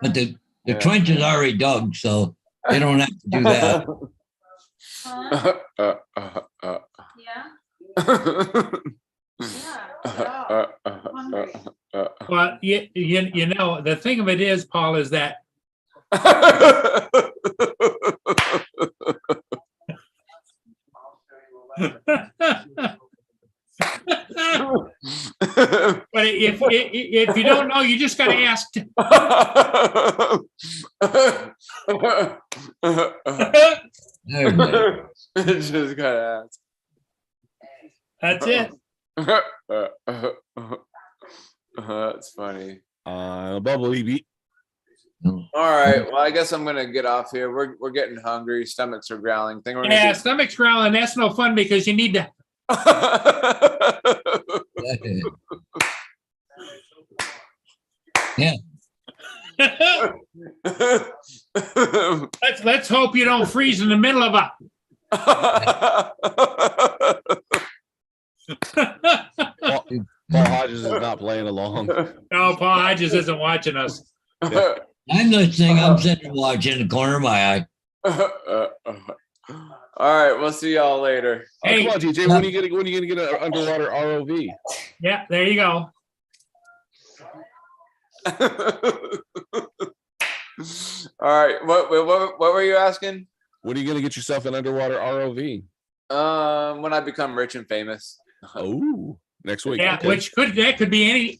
[SPEAKER 1] but the
[SPEAKER 4] Yeah.
[SPEAKER 1] trench is already dug, so they don't have to do that.
[SPEAKER 2] Well, you know, the thing of it is, Paul, is that but if you don't know, you just got to ask.
[SPEAKER 1] There we go.
[SPEAKER 4] Just gotta ask.
[SPEAKER 2] That's it.
[SPEAKER 4] That's funny.
[SPEAKER 7] Bubble EB.
[SPEAKER 4] All right. Well, I guess I'm gonna get off here. We're getting hungry. Stomachs are growling. Think we're gonna
[SPEAKER 2] Yeah, stomach's growling. That's no fun because you need to.
[SPEAKER 1] Yeah.
[SPEAKER 2] Let's hope you don't freeze in the middle of a.
[SPEAKER 7] Paul Hodges is not playing along.
[SPEAKER 2] No, Paul Hodges isn't watching us.
[SPEAKER 1] I'm listening. I'm sitting watching in the corner of my eye.
[SPEAKER 4] All right. We'll see y'all later.
[SPEAKER 7] Oh,
[SPEAKER 2] Hey.
[SPEAKER 7] come on, TJ. When are you gonna get an underwater ROV?
[SPEAKER 2] Yeah, there you go.
[SPEAKER 4] All right. What were you asking?
[SPEAKER 7] When are you gonna get yourself an underwater ROV?
[SPEAKER 4] When I become rich and famous.
[SPEAKER 7] Oh, next week.
[SPEAKER 2] Yeah,
[SPEAKER 7] okay.
[SPEAKER 2] which could be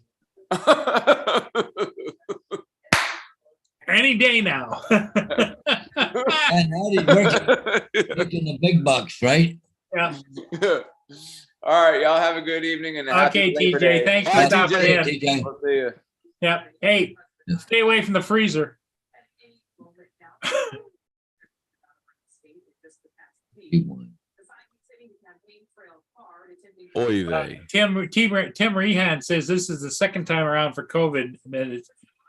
[SPEAKER 2] any day now.
[SPEAKER 1] And now he's making the big bucks, right?
[SPEAKER 2] Yeah.
[SPEAKER 4] All right, y'all have a good evening and happy
[SPEAKER 2] Okay,
[SPEAKER 4] Labor
[SPEAKER 2] TJ.
[SPEAKER 4] Day.
[SPEAKER 2] Thanks for
[SPEAKER 7] Bye,
[SPEAKER 2] stopping
[SPEAKER 7] TJ.
[SPEAKER 2] in.
[SPEAKER 1] TJ.
[SPEAKER 4] We'll see you.
[SPEAKER 2] Yeah. Hey, stay away from the freezer.
[SPEAKER 7] Oy vey.
[SPEAKER 2] Tim Rehan says this is the second time around for COVID. And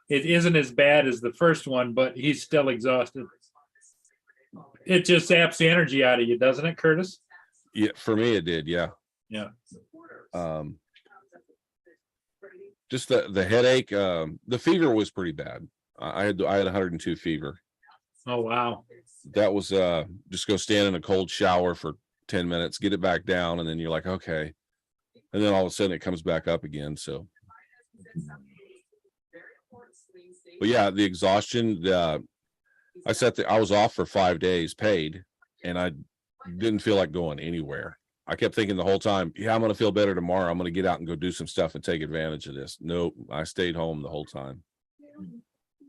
[SPEAKER 2] it isn't as bad as the first one, but he's still exhausted. It just saps the energy out of you, doesn't it, Curtis?
[SPEAKER 7] Yeah, for me it did. Yeah.
[SPEAKER 2] Yeah.
[SPEAKER 7] Just the headache. The fever was pretty bad. I had 102 fever.
[SPEAKER 2] Oh wow.
[SPEAKER 7] That was just go stand in a cold shower for 10 minutes, get it back down, and then you're like, okay. And then all of a sudden it comes back up again. So But yeah, the exhaustion, I was off for 5 days paid, and I didn't feel like going anywhere. I kept thinking the whole time, yeah, I'm going to feel better tomorrow. I'm going to get out and go do some stuff and take advantage of this. Nope. I stayed home the whole time.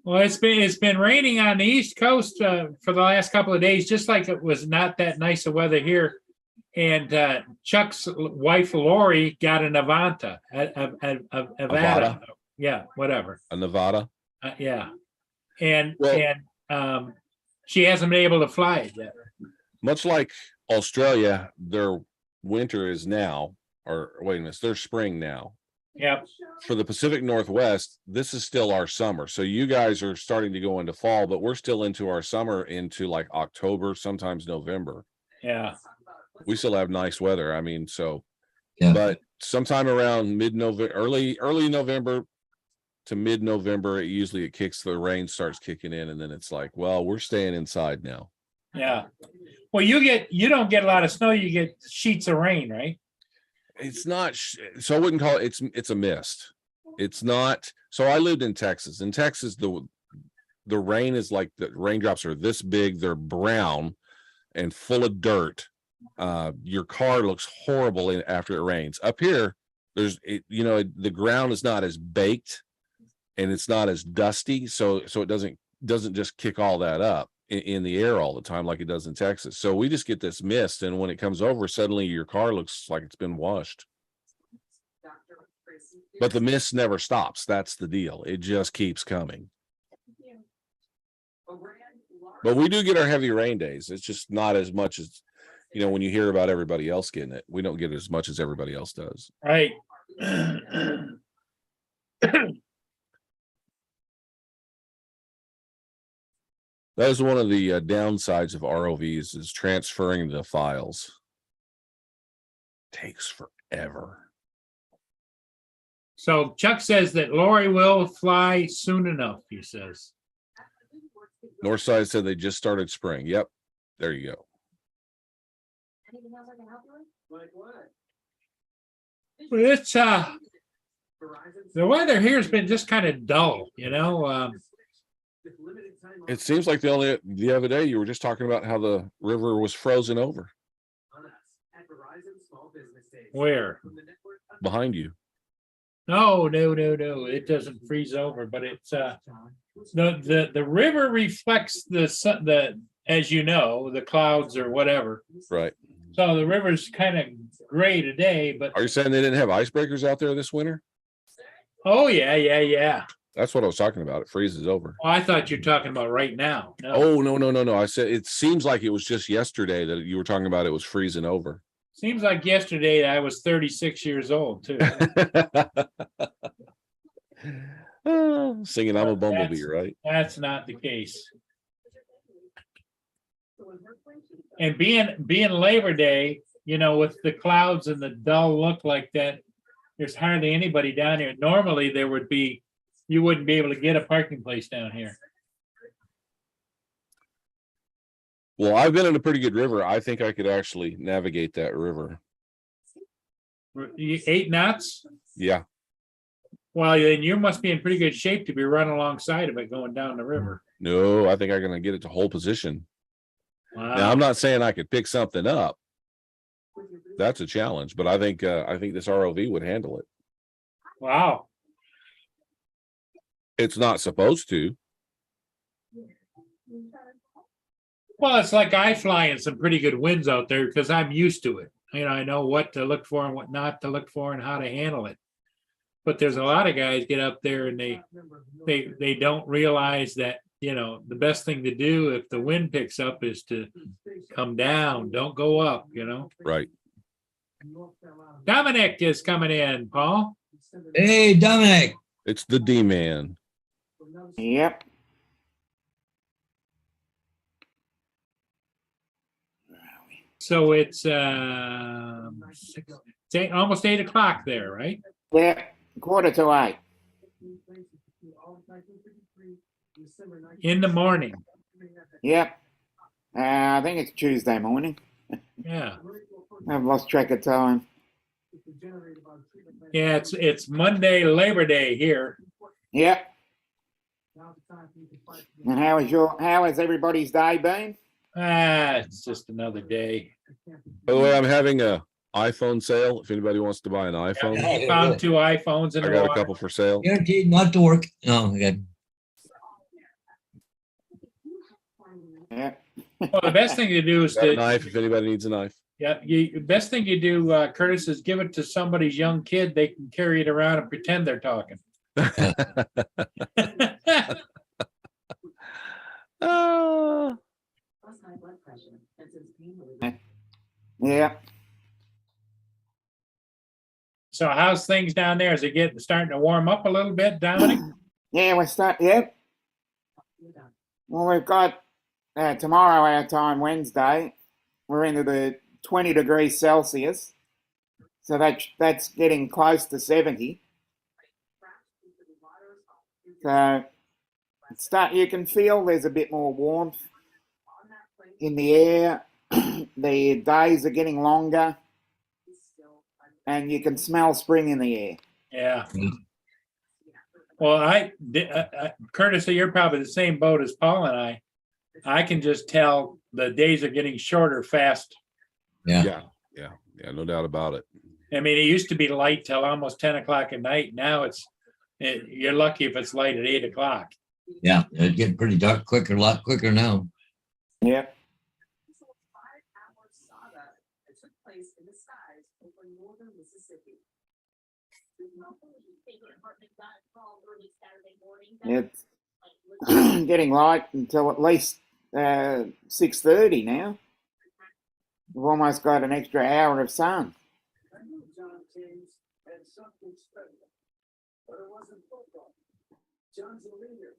[SPEAKER 2] Well, it's been raining on the East Coast for the last couple of days, just like it was not that nice of weather here. And Chuck's wife Lori got an Avanta, Avada, yeah, whatever,
[SPEAKER 7] A Nevada.
[SPEAKER 2] yeah, and
[SPEAKER 7] Well-
[SPEAKER 2] she hasn't been able to fly it yet.
[SPEAKER 7] Much like Australia, their winter is now, or wait a minute, it's their spring now.
[SPEAKER 2] Yep.
[SPEAKER 7] For the Pacific Northwest, this is still our summer. So you guys are starting to go into fall, but we're still into our summer into like October, sometimes November.
[SPEAKER 2] Yeah.
[SPEAKER 7] We still have nice weather. I mean, so,
[SPEAKER 1] Yeah.
[SPEAKER 7] but sometime around mid-November, early November to mid-November, it kicks, the rain starts kicking in, and then it's like, well, we're staying inside now.
[SPEAKER 2] Yeah. Well, you don't get a lot of snow. You get sheets of rain, right?
[SPEAKER 7] It's not, so I wouldn't call it, it's a mist. It's not, so I lived in Texas. In Texas, the rain is like, the raindrops are this big, they're brown and full of dirt. Your car looks horrible after it rains. Up here, the ground is not as baked and it's not as dusty, so it doesn't just kick all that up in the air all the time like it does in Texas. So we just get this mist, and when it comes over, suddenly your car looks like it's been washed. But the mist never stops. That's the deal. It just keeps coming. But we do get our heavy rain days. It's just not as much as, when you hear about everybody else getting it, we don't get it as much as everybody else does.
[SPEAKER 2] Right.
[SPEAKER 7] That is one of the downsides of ROVs, is transferring the files. Takes forever.
[SPEAKER 2] So Chuck says that Lori will fly soon enough, he says.
[SPEAKER 7] Northside said they just started spring. Yep. There you go.
[SPEAKER 6] Anything else I can help you with?
[SPEAKER 3] Like what?
[SPEAKER 2] Well, it's the weather here has been just kind of dull,
[SPEAKER 7] It seems like the other day you were just talking about how the river was frozen over
[SPEAKER 2] Where?
[SPEAKER 7] behind you.
[SPEAKER 2] No, it doesn't freeze over, but it's the river reflects the sun, as you know, the clouds or whatever.
[SPEAKER 7] Right.
[SPEAKER 2] So the river's kind of gray today, but
[SPEAKER 7] Are you saying they didn't have icebreakers out there this winter?
[SPEAKER 2] oh yeah.
[SPEAKER 7] That's what I was talking about. It freezes over.
[SPEAKER 2] Oh, I thought you were talking about right now. No.
[SPEAKER 7] Oh, no. I said, it seems like it was just yesterday that you were talking about it was freezing over.
[SPEAKER 2] Seems like yesterday I was 36 years old too.
[SPEAKER 7] Singing I'm a Bumblebee, right?
[SPEAKER 2] That's not the case. And being Labor Day, with the clouds and the dull look like that, there's hardly anybody down here. Normally you wouldn't be able to get a parking place down here.
[SPEAKER 7] Well, I've been in a pretty good river. I think I could actually navigate that river.
[SPEAKER 2] 8 knots?
[SPEAKER 7] Yeah.
[SPEAKER 2] Well, then you must be in pretty good shape to be running alongside of it going down the river.
[SPEAKER 7] No, I think I'm going to get it to hold position.
[SPEAKER 2] Wow.
[SPEAKER 7] Now, I'm not saying I could pick something up. That's a challenge, but I think this ROV would handle it.
[SPEAKER 2] Wow.
[SPEAKER 7] It's not supposed to.
[SPEAKER 2] Well, it's like I fly in some pretty good winds out there because I'm used to it. I know what to look for and what not to look for and how to handle it. But there's a lot of guys get up there and they don't realize that, the best thing to do if the wind picks up is to come down, don't go up,
[SPEAKER 7] Right.
[SPEAKER 2] Dominic is coming in, Paul.
[SPEAKER 1] Hey, Dominic.
[SPEAKER 7] It's the D-man.
[SPEAKER 8] Yep.
[SPEAKER 2] So it's almost 8 o'clock there, right?
[SPEAKER 8] Yeah, 7:45.
[SPEAKER 2] In the morning.
[SPEAKER 8] Yep. I think it's Tuesday morning.
[SPEAKER 2] Yeah.
[SPEAKER 8] I've lost track of time.
[SPEAKER 2] Yeah, it's Monday, Labor Day here.
[SPEAKER 8] Yep. And how has everybody's day been?
[SPEAKER 2] It's just another day.
[SPEAKER 7] By the way, I'm having a iPhone sale. If anybody wants to buy an iPhone,
[SPEAKER 2] I found 2 iPhones in
[SPEAKER 7] I
[SPEAKER 2] the
[SPEAKER 7] got a
[SPEAKER 2] water.
[SPEAKER 7] couple for sale.
[SPEAKER 1] Guaranteed not to work. Oh, okay.
[SPEAKER 8] Yeah.
[SPEAKER 2] Well, the best thing to do is
[SPEAKER 7] Got a
[SPEAKER 2] to,
[SPEAKER 7] knife if anybody needs a knife.
[SPEAKER 2] yeah, the best thing you do, Curtis, is give it to somebody's young kid. They can carry it around and pretend they're talking.
[SPEAKER 7] Ah.
[SPEAKER 8] Yeah.
[SPEAKER 2] So how's things down there? Is it starting to warm up a little bit, Dominic?
[SPEAKER 8] Yeah, yeah. Well, we've got tomorrow our time, Wednesday. We're into the 20 degrees Celsius. So that's getting close to 70. So you can feel there's a bit more warmth in the air. The days are getting longer. And you can smell spring in the air.
[SPEAKER 2] Yeah. Well, Curtis, you're probably the same boat as Paul and I. I can just tell the days are getting shorter fast.
[SPEAKER 1] Yeah.
[SPEAKER 7] Yeah, no doubt about it.
[SPEAKER 2] I mean, it used to be light till almost 10 o'clock at night. Now you're lucky if it's light at 8 o'clock.
[SPEAKER 1] Yeah. It's getting pretty dark quicker, a lot quicker now.
[SPEAKER 8] Yeah. It's getting light until at least 6:30 now. We've almost got an extra hour of sun.
[SPEAKER 3] I knew John James had something special, but it wasn't football. John's a leader.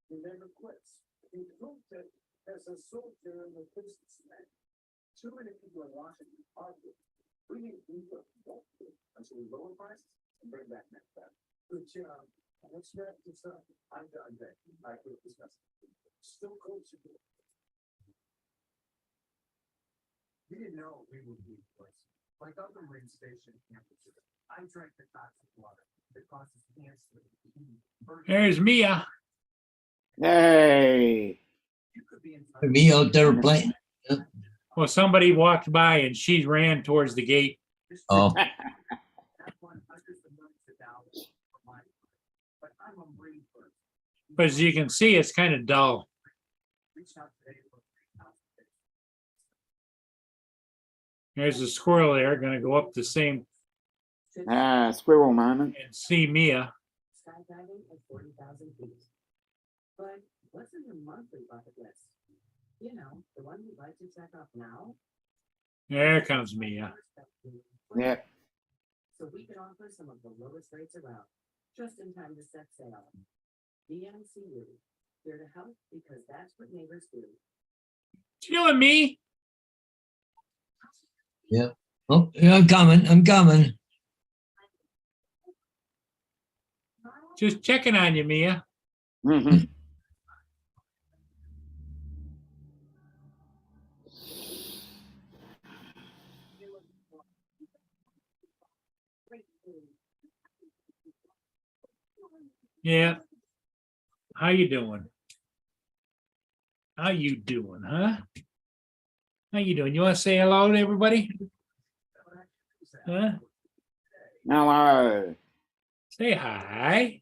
[SPEAKER 3] He never quits. He proved it as a soldier in the businessman. Too many people in Washington argue. We need people until we lower prices and bring back net value. Good job. Let's wrap this up. I'm John Day. I quit discussing. Still coaching. We didn't know we would be places like other marine station campuses. I drank the toxic water that causes cancer.
[SPEAKER 2] There's Mia.
[SPEAKER 8] Hey.
[SPEAKER 3] You could be in
[SPEAKER 1] Me out there playing.
[SPEAKER 2] Well, somebody walked by and she ran towards the gate.
[SPEAKER 1] Oh,
[SPEAKER 3] But I'm a marine first.
[SPEAKER 2] But as you can see, it's kind of dull.
[SPEAKER 3] Reach out today for
[SPEAKER 2] There's a squirrel there, gonna go up the same
[SPEAKER 8] Squirrel moment.
[SPEAKER 2] and see Mia.
[SPEAKER 9] Skydiving at 40,000 feet. But what's in your monthly bucket list? You know, the one you'd like to check off now?
[SPEAKER 2] There comes Mia.
[SPEAKER 8] Yeah.
[SPEAKER 9] So we can offer some of the lowest rates around, just in time to set sail. DMCU, here to help because that's what neighbors do.
[SPEAKER 2] You and me?
[SPEAKER 1] oh, yeah, I'm coming.
[SPEAKER 2] Just checking on you, Mia.
[SPEAKER 8] Mhm.
[SPEAKER 2] Yeah. How you doing? How you doing, huh? How you doing? You want to say hello to everybody? Huh?
[SPEAKER 8] Hello.
[SPEAKER 2] Say hi.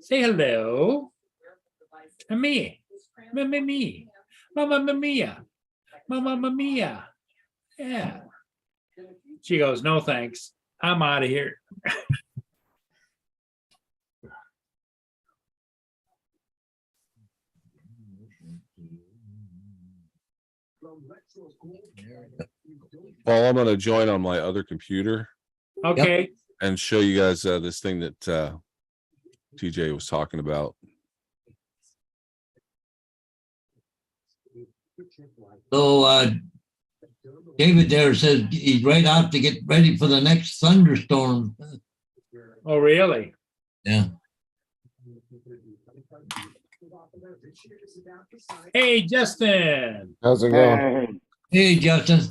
[SPEAKER 2] Say hello to me. Me. Mama Mia. Mama Mia. Yeah. She goes, no thanks. I'm out of here.
[SPEAKER 7] Paul, I'm gonna join on my other computer
[SPEAKER 2] Okay.
[SPEAKER 7] and show you guys this thing that TJ was talking about.
[SPEAKER 1] So David there says he's right out to get ready for the next thunderstorm.
[SPEAKER 2] Oh, really?
[SPEAKER 1] Yeah.
[SPEAKER 2] Hey, Justin.
[SPEAKER 7] How's it going?
[SPEAKER 8] Hey.
[SPEAKER 1] Hey, Justin.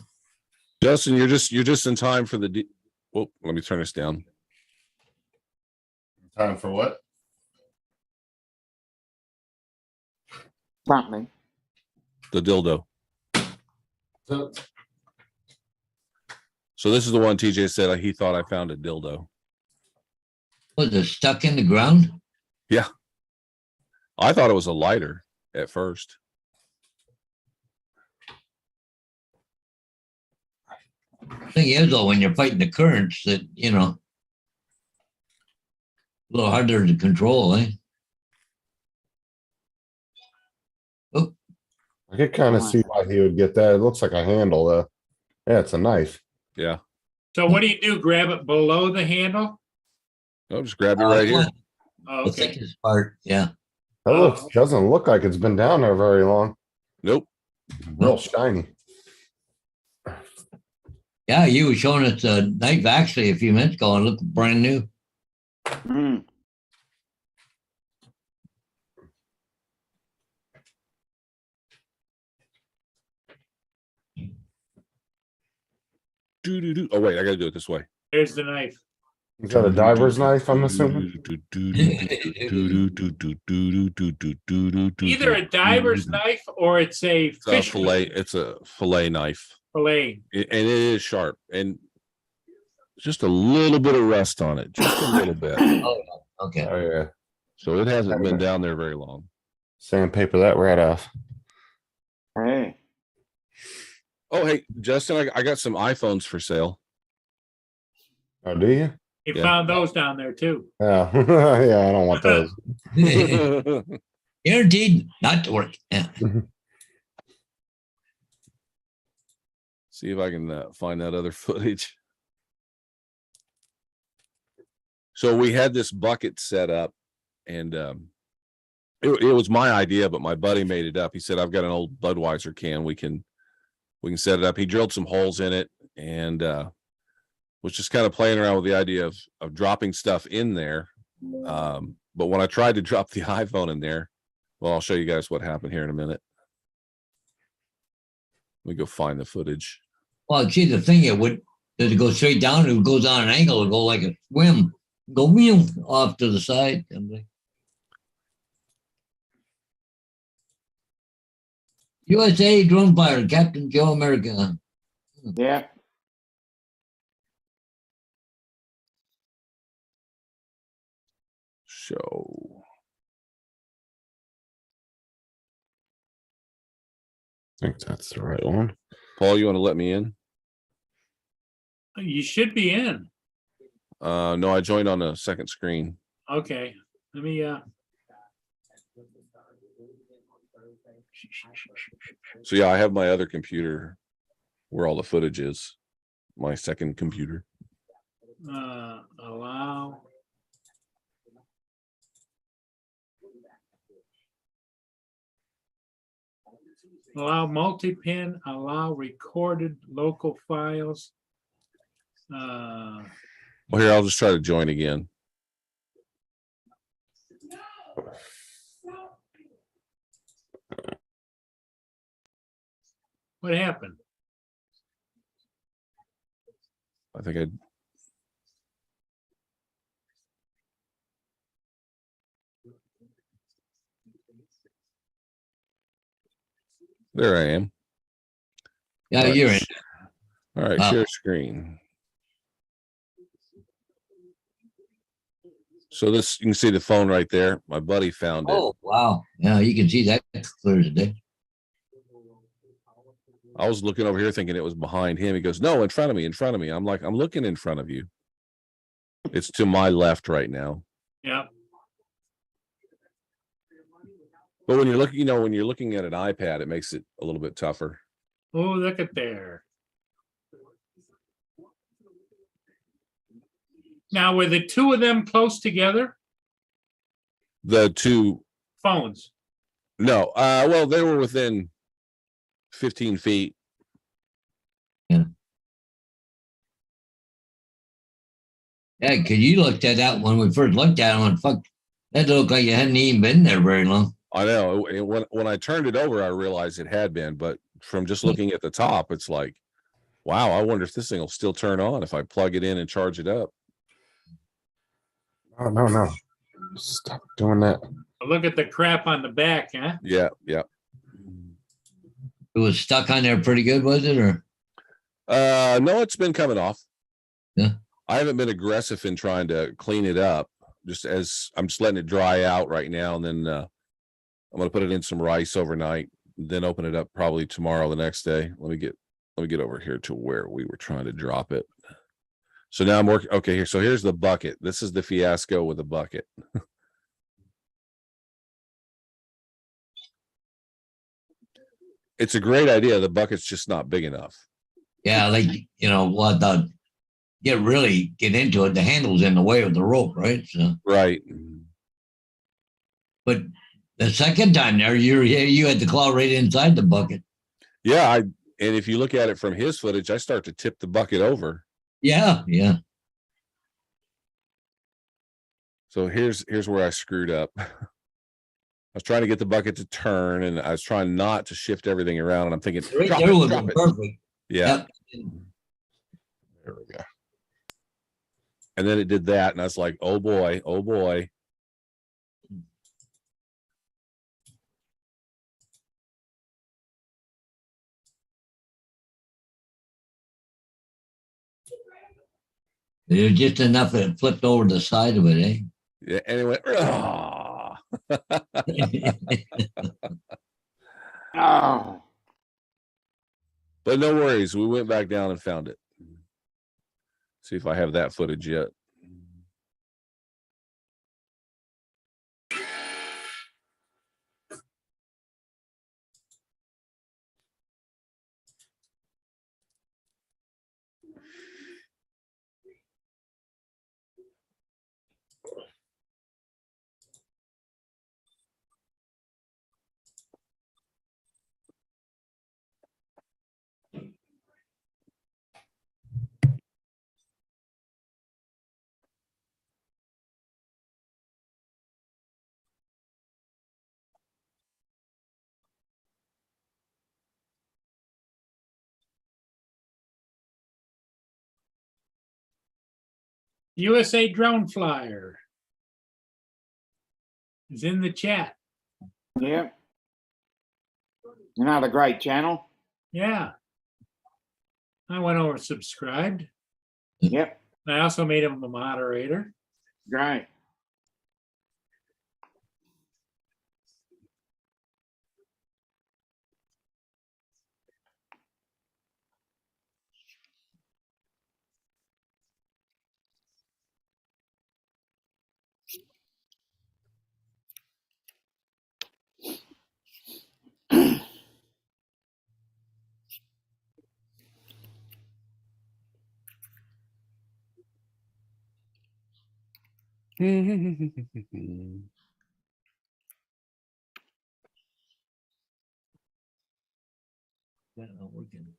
[SPEAKER 7] Justin, you're just in time for the. Oh, let me turn this down.
[SPEAKER 10] Time for what?
[SPEAKER 8] Something.
[SPEAKER 7] The dildo. So this is the one TJ said he thought I found a dildo.
[SPEAKER 1] Was it stuck in the ground?
[SPEAKER 7] I thought it was a lighter at first.
[SPEAKER 1] Thing is, though, when you're fighting the currents, that a little harder to control, eh?
[SPEAKER 10] I could kind of see why he would get that. It looks like a handle, though. Yeah, it's a knife.
[SPEAKER 7] Yeah.
[SPEAKER 2] So what do? Grab it below the handle?
[SPEAKER 7] I'll just grab it right here.
[SPEAKER 2] Oh,
[SPEAKER 1] The
[SPEAKER 2] okay.
[SPEAKER 1] thickest part, yeah.
[SPEAKER 10] That looks doesn't look like it's been down there very long.
[SPEAKER 7] Nope.
[SPEAKER 10] Real shiny.
[SPEAKER 1] Yeah, you were showing us a knife actually a few minutes ago and it looked brand new.
[SPEAKER 8] Mm.
[SPEAKER 7] Oh wait, I gotta do it this way.
[SPEAKER 2] There's the knife.
[SPEAKER 10] Is that a diver's knife, I'm assuming?
[SPEAKER 2] Either a diver's knife or it's a
[SPEAKER 7] It's a
[SPEAKER 2] fish
[SPEAKER 7] fillet. It's a fillet knife,
[SPEAKER 2] fillet.
[SPEAKER 7] and it is sharp, and just a little bit of rust on it, just a little bit.
[SPEAKER 1] Oh, okay.
[SPEAKER 10] Oh, yeah.
[SPEAKER 7] So it hasn't been down there very long.
[SPEAKER 10] Sandpaper that right off.
[SPEAKER 8] Hey.
[SPEAKER 7] Oh, hey, Justin, I got some iPhones for sale.
[SPEAKER 10] Oh, do you?
[SPEAKER 2] He
[SPEAKER 7] Yeah.
[SPEAKER 2] found those down there too.
[SPEAKER 10] Yeah. Yeah, I don't want those.
[SPEAKER 1] Guaranteed not to work. Yeah.
[SPEAKER 7] See if I can find that other footage. So we had this bucket set up, and it was my idea, but my buddy made it up. He said, "I've got an old Budweiser can. We can set it up." He drilled some holes in it, and was just kind of playing around with the idea of dropping stuff in there. But when I tried to drop the iPhone in there, well, I'll show you guys what happened here in a minute. Let me go find the footage.
[SPEAKER 1] Well, see, the thing, does it go straight down? It goes on an angle, it'll go like a swim, go wheel off to the side. USA drone pilot, Captain Joe America.
[SPEAKER 8] Yeah.
[SPEAKER 7] Show.
[SPEAKER 10] I think that's the right one.
[SPEAKER 7] Paul, you want to let me in?
[SPEAKER 2] You should be in.
[SPEAKER 7] No, I joined on a second screen.
[SPEAKER 2] Okay. Let me
[SPEAKER 7] So yeah, I have my other computer where all the footage is. My second computer.
[SPEAKER 2] allow. Allow multi-pin, allow recorded local files.
[SPEAKER 7] Well, here, I'll just try to join again.
[SPEAKER 2] What happened?
[SPEAKER 7] I think I. There I am.
[SPEAKER 1] Yeah,
[SPEAKER 7] All right.
[SPEAKER 1] you're in.
[SPEAKER 7] All right,
[SPEAKER 1] Wow.
[SPEAKER 7] share screen. So this, you can see the phone right there. My buddy found it.
[SPEAKER 1] Oh, wow. Yeah, you can see that clear as day.
[SPEAKER 7] I was looking over here thinking it was behind him. He goes, "No, in front of me, in front of me." I'm like, "I'm looking in front of you. It's to my left right now."
[SPEAKER 2] Yeah.
[SPEAKER 7] But when you're looking, when you're looking at an iPad, it makes it a little bit tougher.
[SPEAKER 2] Oh, look at there. Now, were the two of them close together?
[SPEAKER 7] The two,
[SPEAKER 2] Phones.
[SPEAKER 7] no, well, they were within 15 feet.
[SPEAKER 1] Yeah, because you looked at that when we first looked at it, and fuck, that looked like it hadn't even been there very long.
[SPEAKER 7] I know. When I turned it over, I realized it had been, but from just looking at the top, it's like, wow, I wonder if this thing will still turn on if I plug it in and charge it up.
[SPEAKER 10] Oh, no. Stop doing that.
[SPEAKER 2] Look at the crap on the back, huh?
[SPEAKER 7] Yeah, yeah.
[SPEAKER 1] It was stuck on there pretty good, was it? Or
[SPEAKER 7] No, it's been coming off.
[SPEAKER 1] Yeah.
[SPEAKER 7] I haven't been aggressive in trying to clean it up. Just as I'm just letting it dry out right now, and then I'm gonna put it in some rice overnight, then open it up probably tomorrow, the next day. Let me get over here to where we were trying to drop it. So now I'm working. Okay, here. So here's the bucket. This is the fiasco with the bucket. It's a great idea. The bucket's just not big enough.
[SPEAKER 1] yeah, like what the get into it. The handle's in the way of the rope, right? So,
[SPEAKER 7] Right.
[SPEAKER 1] but the second time there, you had the claw right inside the bucket.
[SPEAKER 7] Yeah, and if you look at it from his footage, I start to tip the bucket over.
[SPEAKER 1] Yeah, yeah.
[SPEAKER 7] So here's where I screwed up. I was trying to get the bucket to turn, and I was trying not to shift everything around. And I'm thinking,
[SPEAKER 1] Right
[SPEAKER 7] drop
[SPEAKER 1] there
[SPEAKER 7] it,
[SPEAKER 1] was
[SPEAKER 7] drop it.
[SPEAKER 1] perfect.
[SPEAKER 7] Yeah.
[SPEAKER 1] Yep.
[SPEAKER 7] There we go. And then it did that, and I was like, oh boy, oh boy.
[SPEAKER 1] There's just enough that it flipped over the side of it, eh?
[SPEAKER 7] Yeah, and it went, "Ah."
[SPEAKER 8] Oh,
[SPEAKER 7] But no worries. We went back down and found it. See if I have that footage yet.
[SPEAKER 2] USA Drone Flyer is in the chat.
[SPEAKER 8] yep. Another great channel.
[SPEAKER 2] Yeah. I went over and subscribed.
[SPEAKER 8] Yep,
[SPEAKER 2] I also made him a moderator.
[SPEAKER 8] great.
[SPEAKER 1] Not working.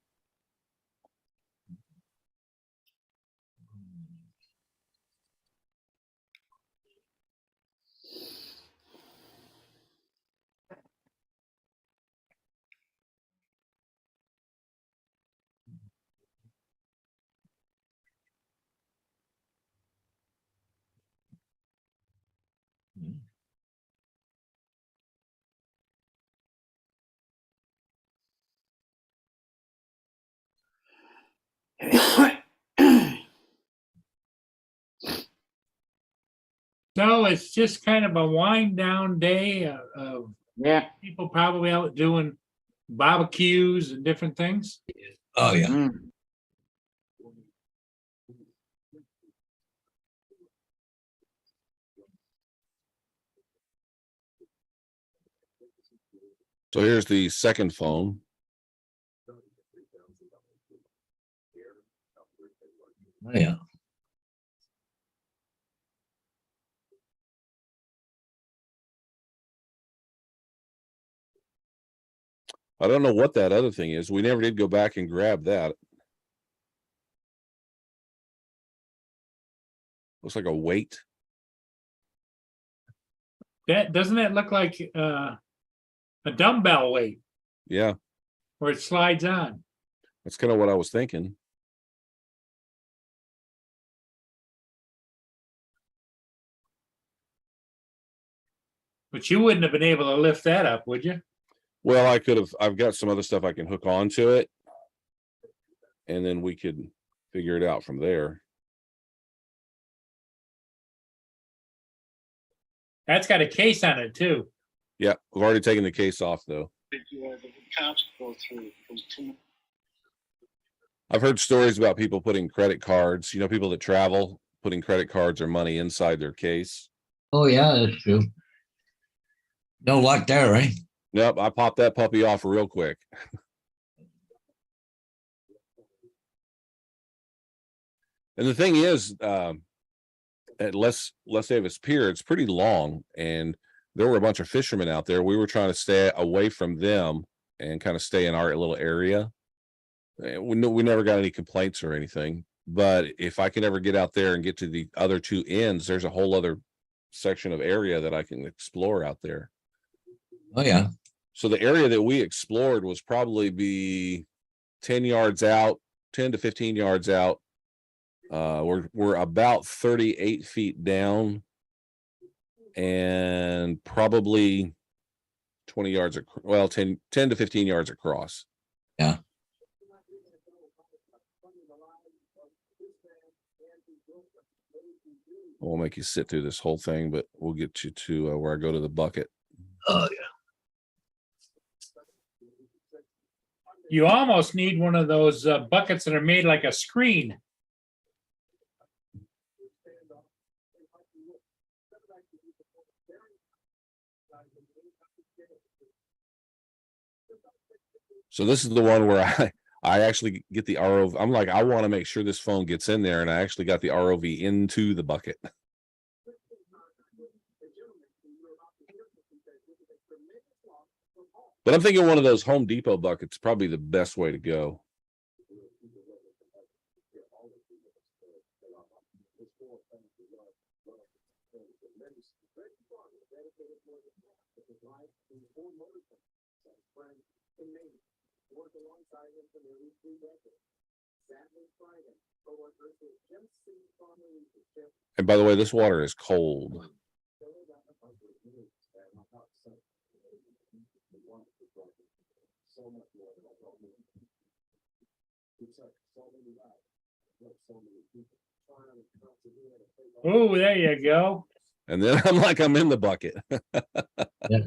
[SPEAKER 2] So it's just kind of a wind down day of
[SPEAKER 8] Yeah.
[SPEAKER 2] people probably out doing barbecues and different things.
[SPEAKER 1] Oh yeah.
[SPEAKER 8] Mm.
[SPEAKER 7] So here's the second phone.
[SPEAKER 1] Oh yeah.
[SPEAKER 7] I don't know what that other thing is. We never did go back and grab that. Looks like a weight.
[SPEAKER 2] That doesn't that look like a dumbbell weight
[SPEAKER 7] Yeah,
[SPEAKER 2] where it slides on?
[SPEAKER 7] that's kind of what I was thinking.
[SPEAKER 2] But you wouldn't have been able to lift that up, would you?
[SPEAKER 7] Well, I've got some other stuff I can hook onto it. And then we could figure it out from there.
[SPEAKER 2] That's got a case on it too.
[SPEAKER 7] Yeah, we've already taken the case off though. I've heard stories about people putting credit cards, people that travel, putting credit cards or money inside their case.
[SPEAKER 1] Oh, yeah, that's true. No luck there, right?
[SPEAKER 7] Nope, I popped that puppy off real quick. And the thing is, at Las Davis Pier, it's pretty long, and there were a bunch of fishermen out there. We were trying to stay away from them and kind of stay in our little area. We never got any complaints or anything. But if I can ever get out there and get to the other two ends, there's a whole other section of area that I can explore out there.
[SPEAKER 1] Oh, yeah.
[SPEAKER 7] So the area that we explored was probably be 10 yards out, 10 to 15 yards out. We're about 38 feet down and probably 20 yards, 10 to 15 yards across.
[SPEAKER 1] Yeah.
[SPEAKER 7] I won't make you sit through this whole thing, but we'll get you to where I go to the bucket.
[SPEAKER 1] Oh, yeah.
[SPEAKER 2] You almost need one of those buckets that are made like a screen.
[SPEAKER 7] So this is the one where I actually get the ROV. I'm like, I want to make sure this phone gets in there, and I actually got the ROV into the bucket. But I'm thinking one of those Home Depot buckets is probably the best way to go. And by the way, this water is cold.
[SPEAKER 2] Oh, there you go.
[SPEAKER 7] And then I'm like, I'm in the bucket.
[SPEAKER 1] Yeah.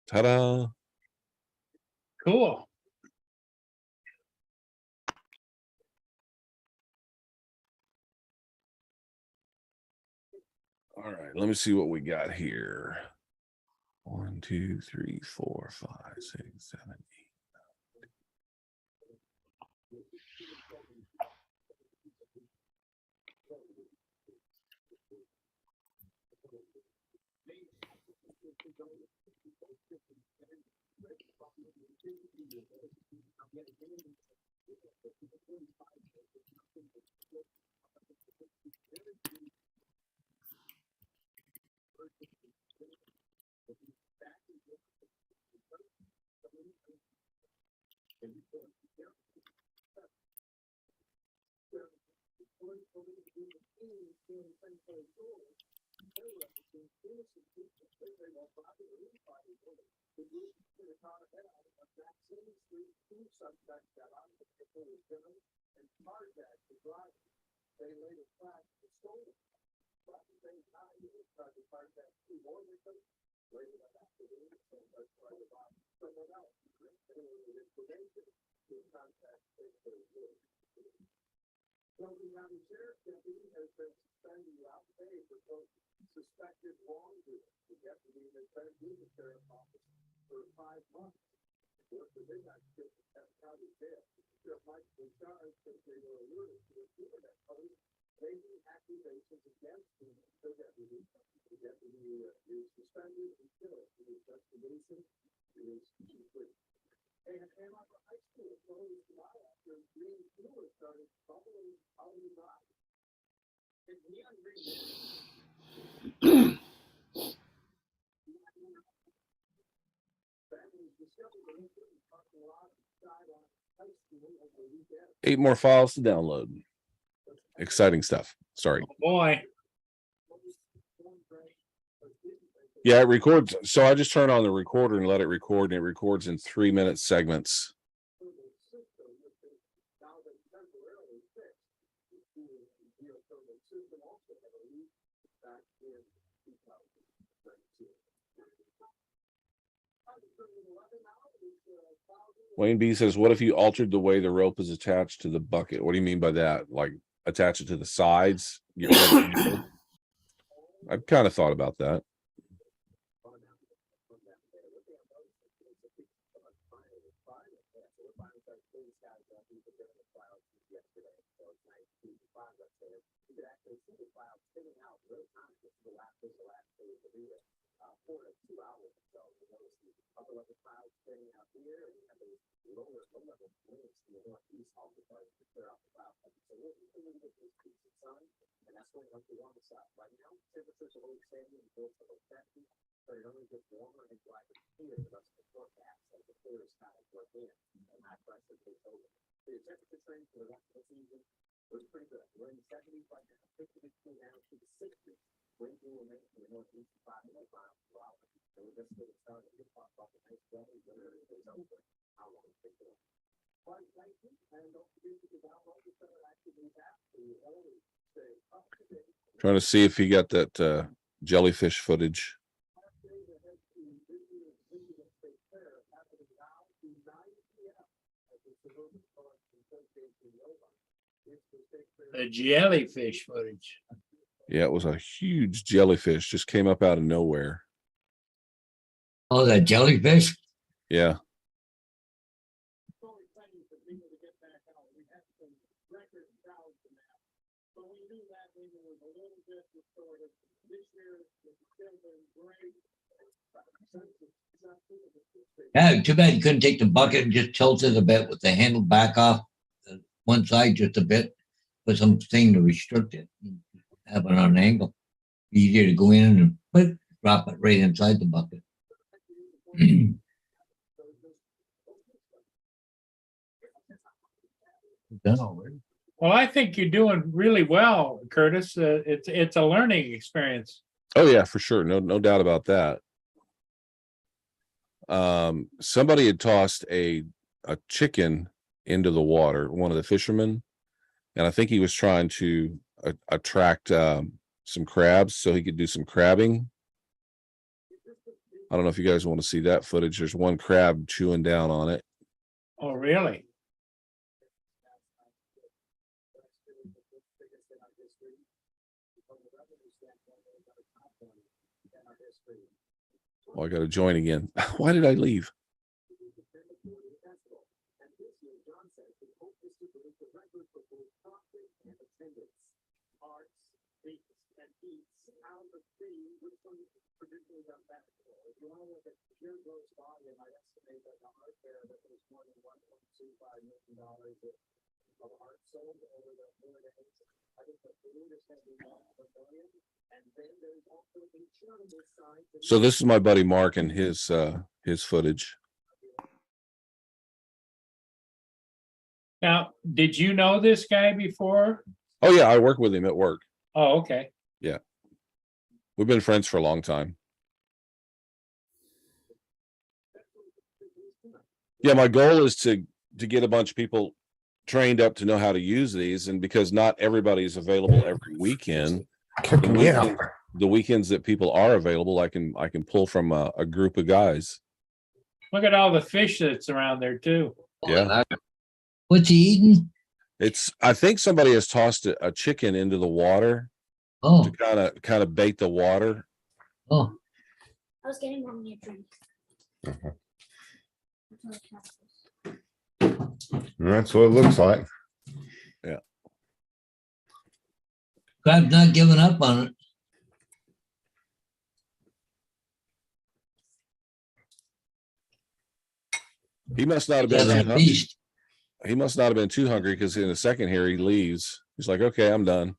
[SPEAKER 7] Ta-da.
[SPEAKER 2] Cool.
[SPEAKER 7] All right, let me see what we got here. 1, 2, 3, 4, 5, 6, 7, 8. Eight more files to download. exciting stuff. Sorry.
[SPEAKER 2] Boy,
[SPEAKER 7] Yeah, it records. So I just turn on the recorder and let it record, and it records in 3-minute segments. Wayne B says, what if you altered the way the rope is attached to the bucket? What do you mean by that? Like attach it to the sides? I've kind of thought about that. Trying to see if he got that jellyfish footage.
[SPEAKER 2] the jellyfish footage.
[SPEAKER 7] Yeah, it was a huge jellyfish, just came up out of nowhere.
[SPEAKER 1] Oh, that jellyfish?
[SPEAKER 7] Yeah.
[SPEAKER 1] Yeah, too bad you couldn't take the bucket and just tilt it a bit with the handle back off one side just a bit, put something to restrict it. Have it on an angle. Easier to go in and drop it right inside the bucket. Done already.
[SPEAKER 2] Well, I think you're doing really well, Curtis. It's a learning experience.
[SPEAKER 7] Oh yeah, for sure. No doubt about that. Somebody had tossed a chicken into the water, one of the fishermen, and I think he was trying to attract some crabs so he could do some crabbing. I don't know if you guys want to see that footage. There's one crab chewing down on it.
[SPEAKER 2] Oh, really?
[SPEAKER 7] Oh, I got to join again. Why did I leave? So this is my buddy Mark and his footage.
[SPEAKER 2] Now, did you know this guy before?
[SPEAKER 7] Oh yeah, I work with him at work.
[SPEAKER 2] Oh, okay.
[SPEAKER 7] Yeah. We've been friends for a long time. Yeah, my goal is to get a bunch of people trained up to know how to use these, and because not everybody is available every weekend, the weekends that people are available, I can pull from a group of guys.
[SPEAKER 2] Look at all the fish that's around there too.
[SPEAKER 7] Yeah.
[SPEAKER 1] What's he eating?
[SPEAKER 7] I think somebody has tossed a chicken into the water
[SPEAKER 1] Oh,
[SPEAKER 7] to kind of bait the water.
[SPEAKER 1] oh,
[SPEAKER 6] I was getting mommy a drink.
[SPEAKER 10] That's what it looks like.
[SPEAKER 1] crab's not giving up on it.
[SPEAKER 7] He must not have
[SPEAKER 1] He's
[SPEAKER 7] been
[SPEAKER 1] a
[SPEAKER 7] too hungry.
[SPEAKER 1] beast.
[SPEAKER 7] He must not have been too hungry, because in a second here he leaves. He's like, okay, I'm done.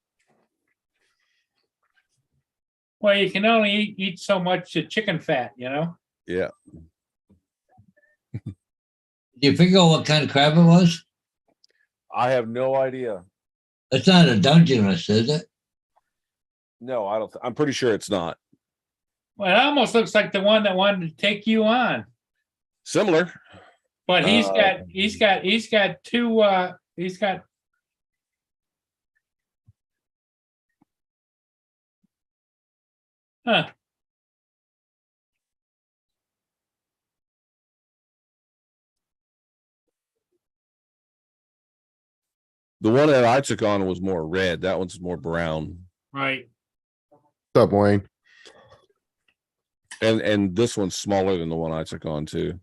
[SPEAKER 2] Well, you can only eat so much chicken fat, you know?
[SPEAKER 7] Yeah.
[SPEAKER 1] Did you figure out what kind of crab it was?
[SPEAKER 7] I have no idea.
[SPEAKER 1] It's not a Dungeness, is it?
[SPEAKER 7] No, I don't. I'm pretty sure it's not.
[SPEAKER 2] Well, it almost looks like the one that wanted to take you on,
[SPEAKER 7] Similar.
[SPEAKER 2] but he's
[SPEAKER 7] Uh,
[SPEAKER 2] got two. He's got. Huh.
[SPEAKER 7] The one that I took on was more red. That one's more brown.
[SPEAKER 2] Right.
[SPEAKER 10] What's up, Wayne?
[SPEAKER 7] And this one's smaller than the one I took on too.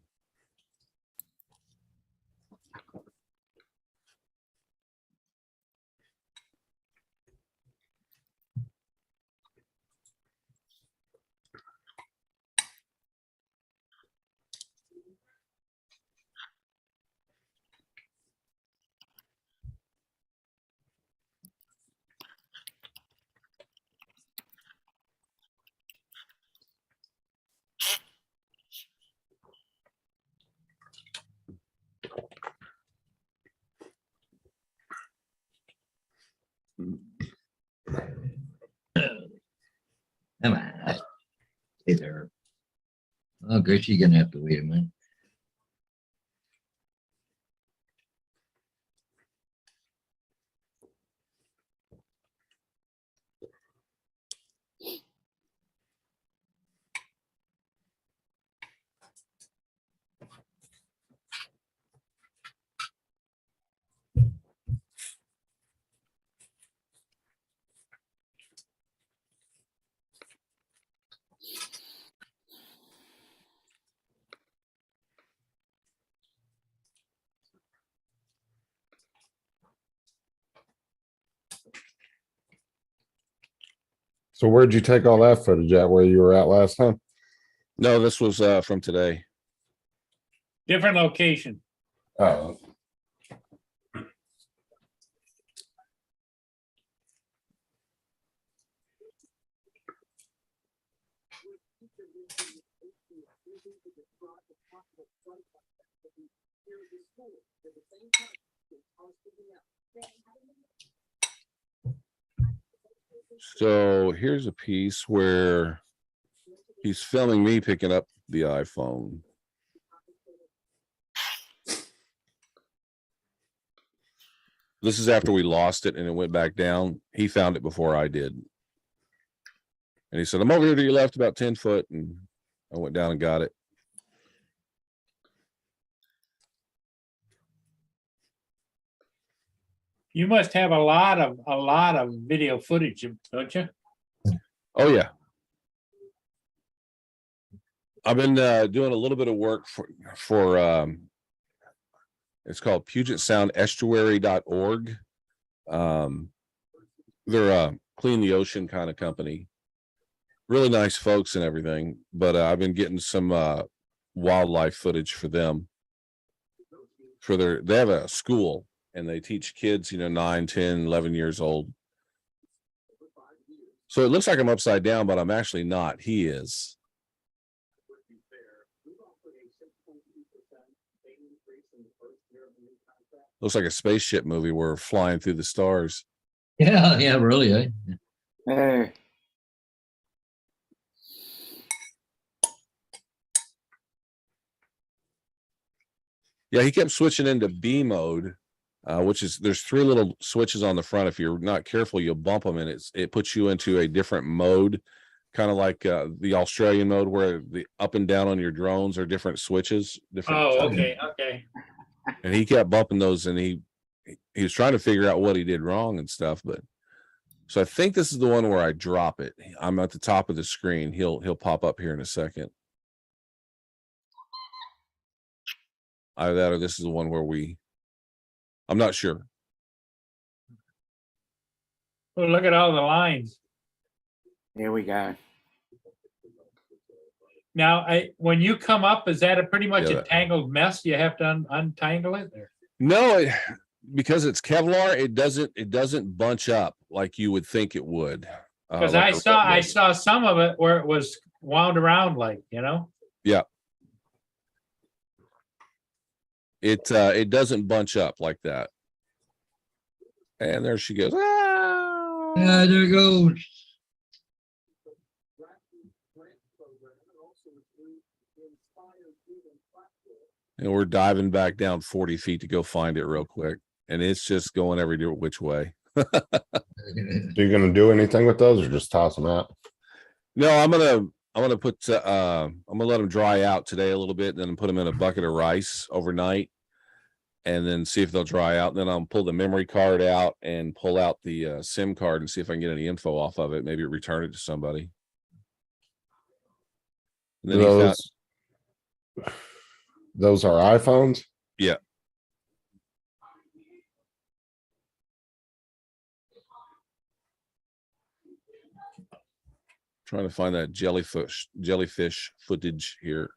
[SPEAKER 1] Come on. Hey there. Oh, guess you're gonna have to wait a minute.
[SPEAKER 10] So where'd you take all that footage at? Where you were at last time?
[SPEAKER 7] No, this was from today.
[SPEAKER 2] Different location.
[SPEAKER 10] Oh,
[SPEAKER 7] So here's a piece where he's filming me picking up the iPhone. This is after we lost it and it went back down. He found it before I did. And he said, I'm over here to your left about 10 foot. And I went down and got it.
[SPEAKER 2] You must have a lot of video footage, don't you?
[SPEAKER 7] Oh yeah. I've been doing a little bit of work for it's called Puget Sound Estuary.org. They're a clean the ocean kind of company. Really nice folks and everything, but I've been getting some wildlife footage for them. They have a school and they teach kids, 9, 10, 11 years old. So it looks like I'm upside down, but I'm actually not. He is. Looks like a spaceship movie. We're flying through the stars.
[SPEAKER 1] Yeah, really. Eh?
[SPEAKER 8] Hey,
[SPEAKER 7] Yeah, he kept switching into B mode, which is there's 3 little switches on the front. If you're not careful, you'll bump them, and it puts you into a different mode, kind of like the Australian mode, where the up and down on your drones are different switches.
[SPEAKER 2] Oh, okay.
[SPEAKER 7] And he kept bumping those, and he was trying to figure out what he did wrong and stuff. But so I think this is the one where I drop it. I'm at the top of the screen. He'll pop up here in a second. Either that or this is the one where I'm not sure.
[SPEAKER 2] Oh, look at all the lines.
[SPEAKER 8] here we go.
[SPEAKER 2] Now, when you come up, is that a pretty much
[SPEAKER 7] Yeah,
[SPEAKER 2] a tangled mess? You have to untangle it there.
[SPEAKER 7] No, because it's Kevlar, it doesn't bunch up like you would think it would.
[SPEAKER 2] Because
[SPEAKER 7] like
[SPEAKER 2] I saw some of it where it was wound around like,
[SPEAKER 7] Yeah. It doesn't bunch up like that. And there she goes. Ah!
[SPEAKER 1] Yeah, there it goes.
[SPEAKER 7] And we're diving back down 40 feet to go find it real quick. And it's just going every which way.
[SPEAKER 10] Are you gonna do anything with those or just toss them out?
[SPEAKER 7] No, I'm gonna put I'm gonna let them dry out today a little bit, and then put them in a bucket of rice overnight, and then see if they'll dry out. And then I'll pull the memory card out and pull out the SIM card and see if I can get any info off of it. Maybe return it to somebody. And then he found,
[SPEAKER 10] Those are iPhones?
[SPEAKER 7] yeah. Trying to find that jellyfish footage here.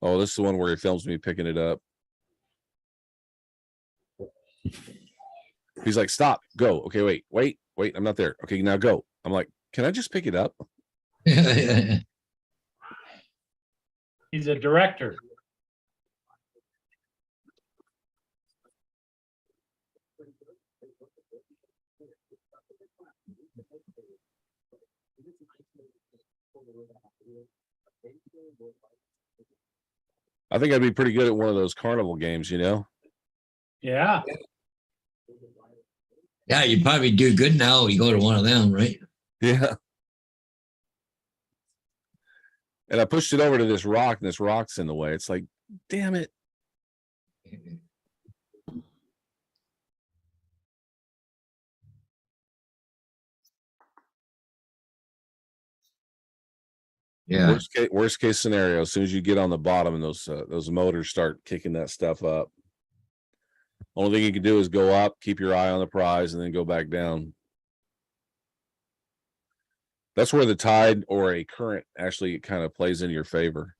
[SPEAKER 7] Oh, this is the one where he films me picking it up. He's like, stop, go. Okay, wait, I'm not there. Okay, now go. I'm like, can I just pick it up?
[SPEAKER 2] He's a director.
[SPEAKER 7] I think I'd be pretty good at one of those carnival games, you know?
[SPEAKER 2] Yeah.
[SPEAKER 1] Yeah, you probably do good now. You go to one of them, right?
[SPEAKER 7] Yeah. And I pushed it over to this rock, and this rock's in the way. It's like, damn it.
[SPEAKER 1] Yeah.
[SPEAKER 7] Worst case scenario, as soon as you get on the bottom and those motors start kicking that stuff up. Only thing you can do is go up, keep your eye on the prize, and then go back down. That's where the tide or a current actually kind of plays in your favor.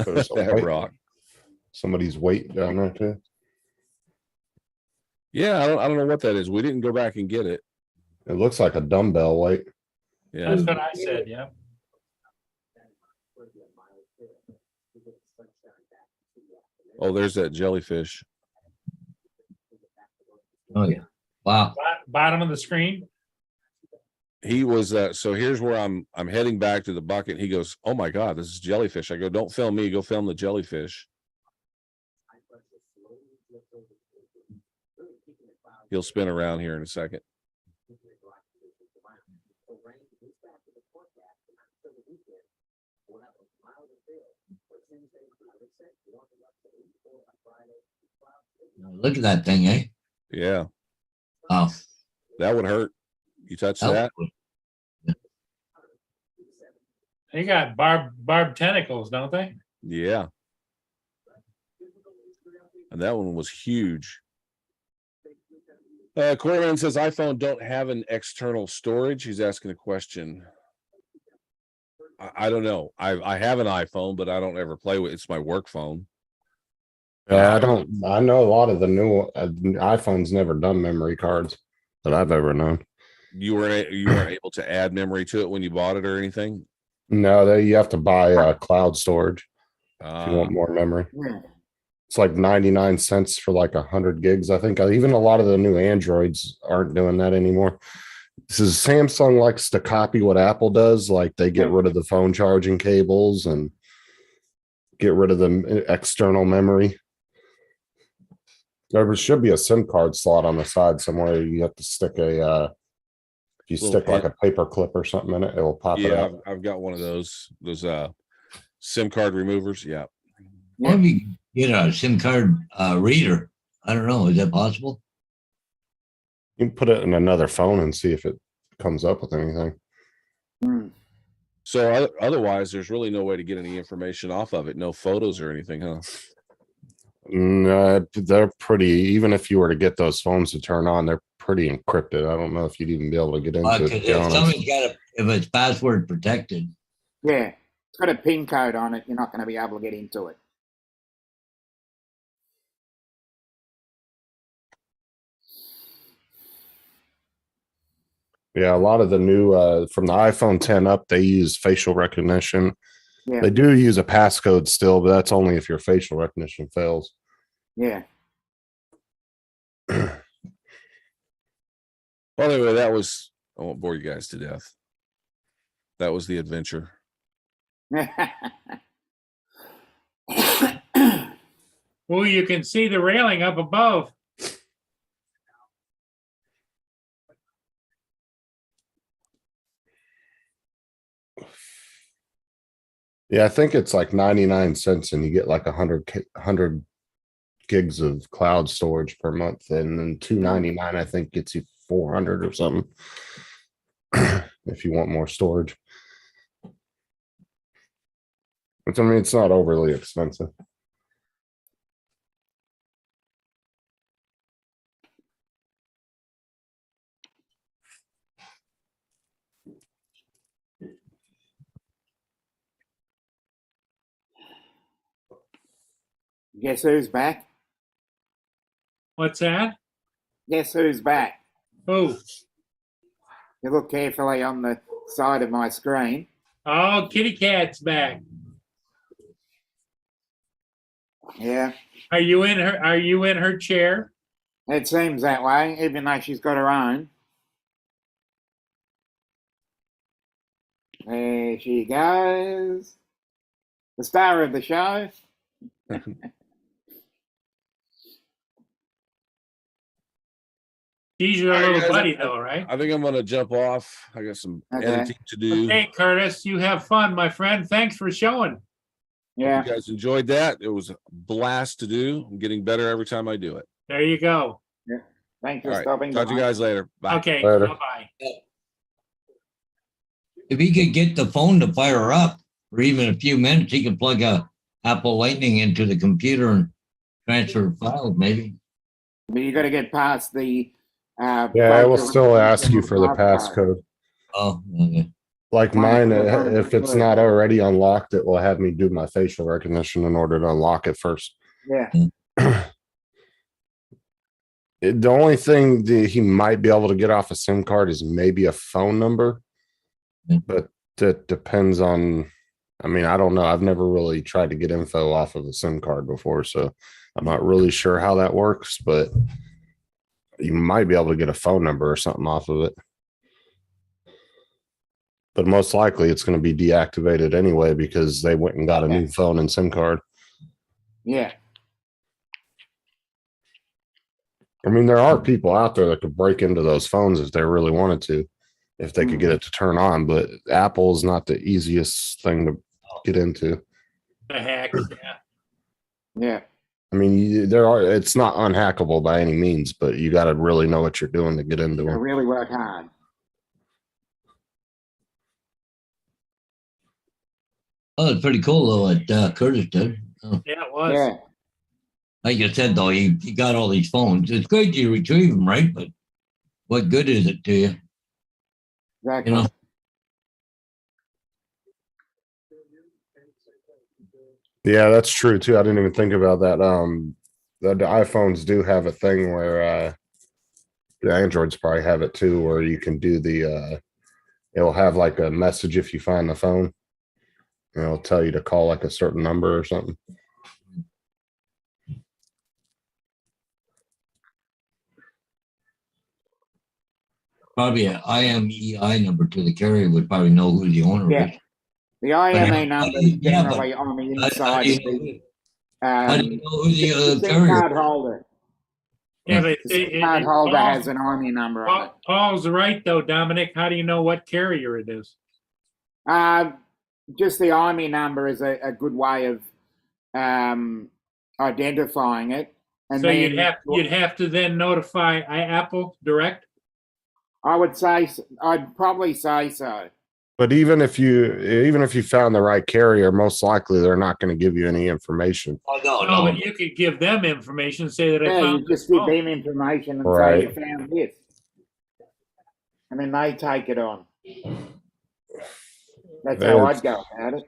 [SPEAKER 10] There's some
[SPEAKER 7] That
[SPEAKER 10] weight-
[SPEAKER 7] rock.
[SPEAKER 10] Somebody's weight down there too.
[SPEAKER 7] Yeah, I don't know what that is. We didn't go back and get it.
[SPEAKER 10] It looks like a dumbbell weight.
[SPEAKER 7] Yeah.
[SPEAKER 2] That's what I said, yeah.
[SPEAKER 7] Oh, there's that jellyfish.
[SPEAKER 1] Oh yeah. Wow.
[SPEAKER 2] Bottom of the screen.
[SPEAKER 7] He was so here's where I'm heading back to the bucket. He goes, oh my God, this is jellyfish. I go, don't film me, go film the jellyfish. He'll spin around here in a second.
[SPEAKER 1] Look at that thing, eh?
[SPEAKER 7] Yeah,
[SPEAKER 1] Wow.
[SPEAKER 7] that would hurt. You touch that?
[SPEAKER 2] They got barbed tentacles, don't they?
[SPEAKER 7] Yeah. And that one was huge. Corman says iPhone don't have an external storage. He's asking a question. I don't know. I have an iPhone, but I don't ever play with it. It's my work phone.
[SPEAKER 10] Yeah, I know a lot of the new iPhones never done memory cards that I've ever known.
[SPEAKER 7] You weren't able to add memory to it when you bought it or anything?
[SPEAKER 10] No, you have to buy cloud storage if you want more memory. It's like 99 cents for like 100 gigs. I think even a lot of the new Androids aren't doing that anymore. This is Samsung likes to copy what Apple does. Like they get rid of the phone charging cables and get rid of the external memory. There should be a SIM card slot on the side somewhere. You have to stick if you stick like a paper clip or something in it, it will pop it
[SPEAKER 7] Yeah,
[SPEAKER 10] out.
[SPEAKER 7] I've got one of those SIM card removers. Yeah.
[SPEAKER 1] Maybe get a SIM card reader. I don't know. Is that possible?
[SPEAKER 10] You can put it in another phone and see if it comes up with anything.
[SPEAKER 7] So otherwise, there's really no way to get any information off of it. No photos or anything, huh?
[SPEAKER 10] No, they're pretty. Even if you were to get those phones to turn on, they're pretty encrypted. I don't know if you'd even be able to get into it. To be
[SPEAKER 1] If
[SPEAKER 10] honest.
[SPEAKER 1] somebody's got a if it's password protected.
[SPEAKER 8] Yeah, it's got a PIN code on it. You're not going to be able to get into it.
[SPEAKER 10] Yeah, a lot of the new from the iPhone 10 up, they use facial recognition.
[SPEAKER 8] Yeah,
[SPEAKER 10] They do use a passcode still, but that's only if your facial recognition fails.
[SPEAKER 8] yeah.
[SPEAKER 7] Well, anyway, that was, I won't bore you guys to death. That was the adventure.
[SPEAKER 2] Well, you can see the railing up above.
[SPEAKER 10] Yeah, I think it's like 99 cents and you get like 100 gigs of cloud storage per month. And then $2.99, I think, gets you 400 or something if you want more storage. Which, I mean, it's not overly expensive.
[SPEAKER 8] Guess who's back?
[SPEAKER 2] What's that?
[SPEAKER 8] Guess who's back?
[SPEAKER 2] Who?
[SPEAKER 8] You look carefully on the side of my screen.
[SPEAKER 2] Oh, Kitty Cat's back.
[SPEAKER 8] Yeah,
[SPEAKER 2] Are you in her chair?
[SPEAKER 8] it seems that way, even though she's got her own. There she goes. The star of the show.
[SPEAKER 2] She's your
[SPEAKER 7] All right,
[SPEAKER 2] little
[SPEAKER 7] guys,
[SPEAKER 2] buddy though, right?
[SPEAKER 7] I think I'm gonna jump off. I got some
[SPEAKER 8] Okay.
[SPEAKER 7] editing to do.
[SPEAKER 2] Hey, Curtis, you have fun, my friend. Thanks for showing.
[SPEAKER 8] Yeah.
[SPEAKER 7] You guys enjoyed that. It was a blast to do. I'm getting better every time I do it.
[SPEAKER 2] There you go.
[SPEAKER 8] Thanks for
[SPEAKER 7] All right.
[SPEAKER 8] stopping
[SPEAKER 7] Talk to you
[SPEAKER 8] by.
[SPEAKER 7] guys later. Bye.
[SPEAKER 2] Okay,
[SPEAKER 10] Later.
[SPEAKER 2] bye-bye.
[SPEAKER 1] If he could get the phone to fire up for even a few minutes, he could plug a Apple Lightning into the computer and transfer files, maybe.
[SPEAKER 8] But you got to get past the.
[SPEAKER 10] Yeah, I will still ask you for the
[SPEAKER 8] passcode.
[SPEAKER 10] passcode.
[SPEAKER 1] Oh, okay.
[SPEAKER 10] Like mine, if it's not already unlocked, it will have me do my facial recognition in order to unlock it first.
[SPEAKER 8] Yeah.
[SPEAKER 10] The only thing that he might be able to get off a SIM card is maybe a phone number, but that depends on. I mean, I don't know. I've never really tried to get info off of a SIM card before, so I'm not really sure how that works. But you might be able to get a phone number or something off of it. But most likely, it's going to be deactivated anyway because they went and got a new phone and SIM card.
[SPEAKER 8] Yeah.
[SPEAKER 10] I mean, there are people out there that could break into those phones if they really wanted to, if they could get it to turn on. But Apple is not the easiest thing to get into.
[SPEAKER 2] The hack, yeah.
[SPEAKER 8] Yeah.
[SPEAKER 10] I mean, it's not unhackable by any means, but you got to really know what you're doing to get into
[SPEAKER 8] I
[SPEAKER 10] them.
[SPEAKER 8] really work hard.
[SPEAKER 1] Oh, it's pretty cool though what Curtis did. Oh,
[SPEAKER 2] Yeah, it was.
[SPEAKER 8] Yeah.
[SPEAKER 1] like you said though, he got all these phones. It's great you retrieve them, right? But what good is it to you?
[SPEAKER 8] Exactly.
[SPEAKER 1] You know?
[SPEAKER 10] Yeah, that's true too. I didn't even think about that. The iPhones do have a thing where the Androids probably have it too, where you can do the it'll have like a message if you find the phone. And it'll tell you to call like a certain number or something.
[SPEAKER 1] Probably an IMEI number to the carrier would probably know who the owner
[SPEAKER 8] Yeah.
[SPEAKER 1] is.
[SPEAKER 8] The IMA
[SPEAKER 1] But-
[SPEAKER 8] number is
[SPEAKER 1] yeah, but-
[SPEAKER 8] generally on the
[SPEAKER 1] How
[SPEAKER 8] inside
[SPEAKER 1] do you
[SPEAKER 8] of the
[SPEAKER 1] know- how do you know who the
[SPEAKER 8] SIM
[SPEAKER 1] carrier
[SPEAKER 8] card holder.
[SPEAKER 2] Yeah, but
[SPEAKER 8] The SIM card holder has an IMA number on it.
[SPEAKER 2] Paul's right though, Dominic. How do you know what carrier it is?
[SPEAKER 8] Just the IME number is a good way of identifying it. And
[SPEAKER 2] So
[SPEAKER 8] then
[SPEAKER 2] you'd have to then notify Apple direct.
[SPEAKER 8] I would say I'd probably say so.
[SPEAKER 10] But even if you found the right carrier, most likely they're not going to give you any information.
[SPEAKER 1] Oh, no,
[SPEAKER 2] No,
[SPEAKER 1] no.
[SPEAKER 2] but you could give them information, say that I
[SPEAKER 8] Yeah,
[SPEAKER 2] found
[SPEAKER 8] you just
[SPEAKER 2] this
[SPEAKER 8] give
[SPEAKER 2] phone.
[SPEAKER 8] them information and
[SPEAKER 10] Right.
[SPEAKER 8] say you found this. And then they take it on. That's how I'd go about it.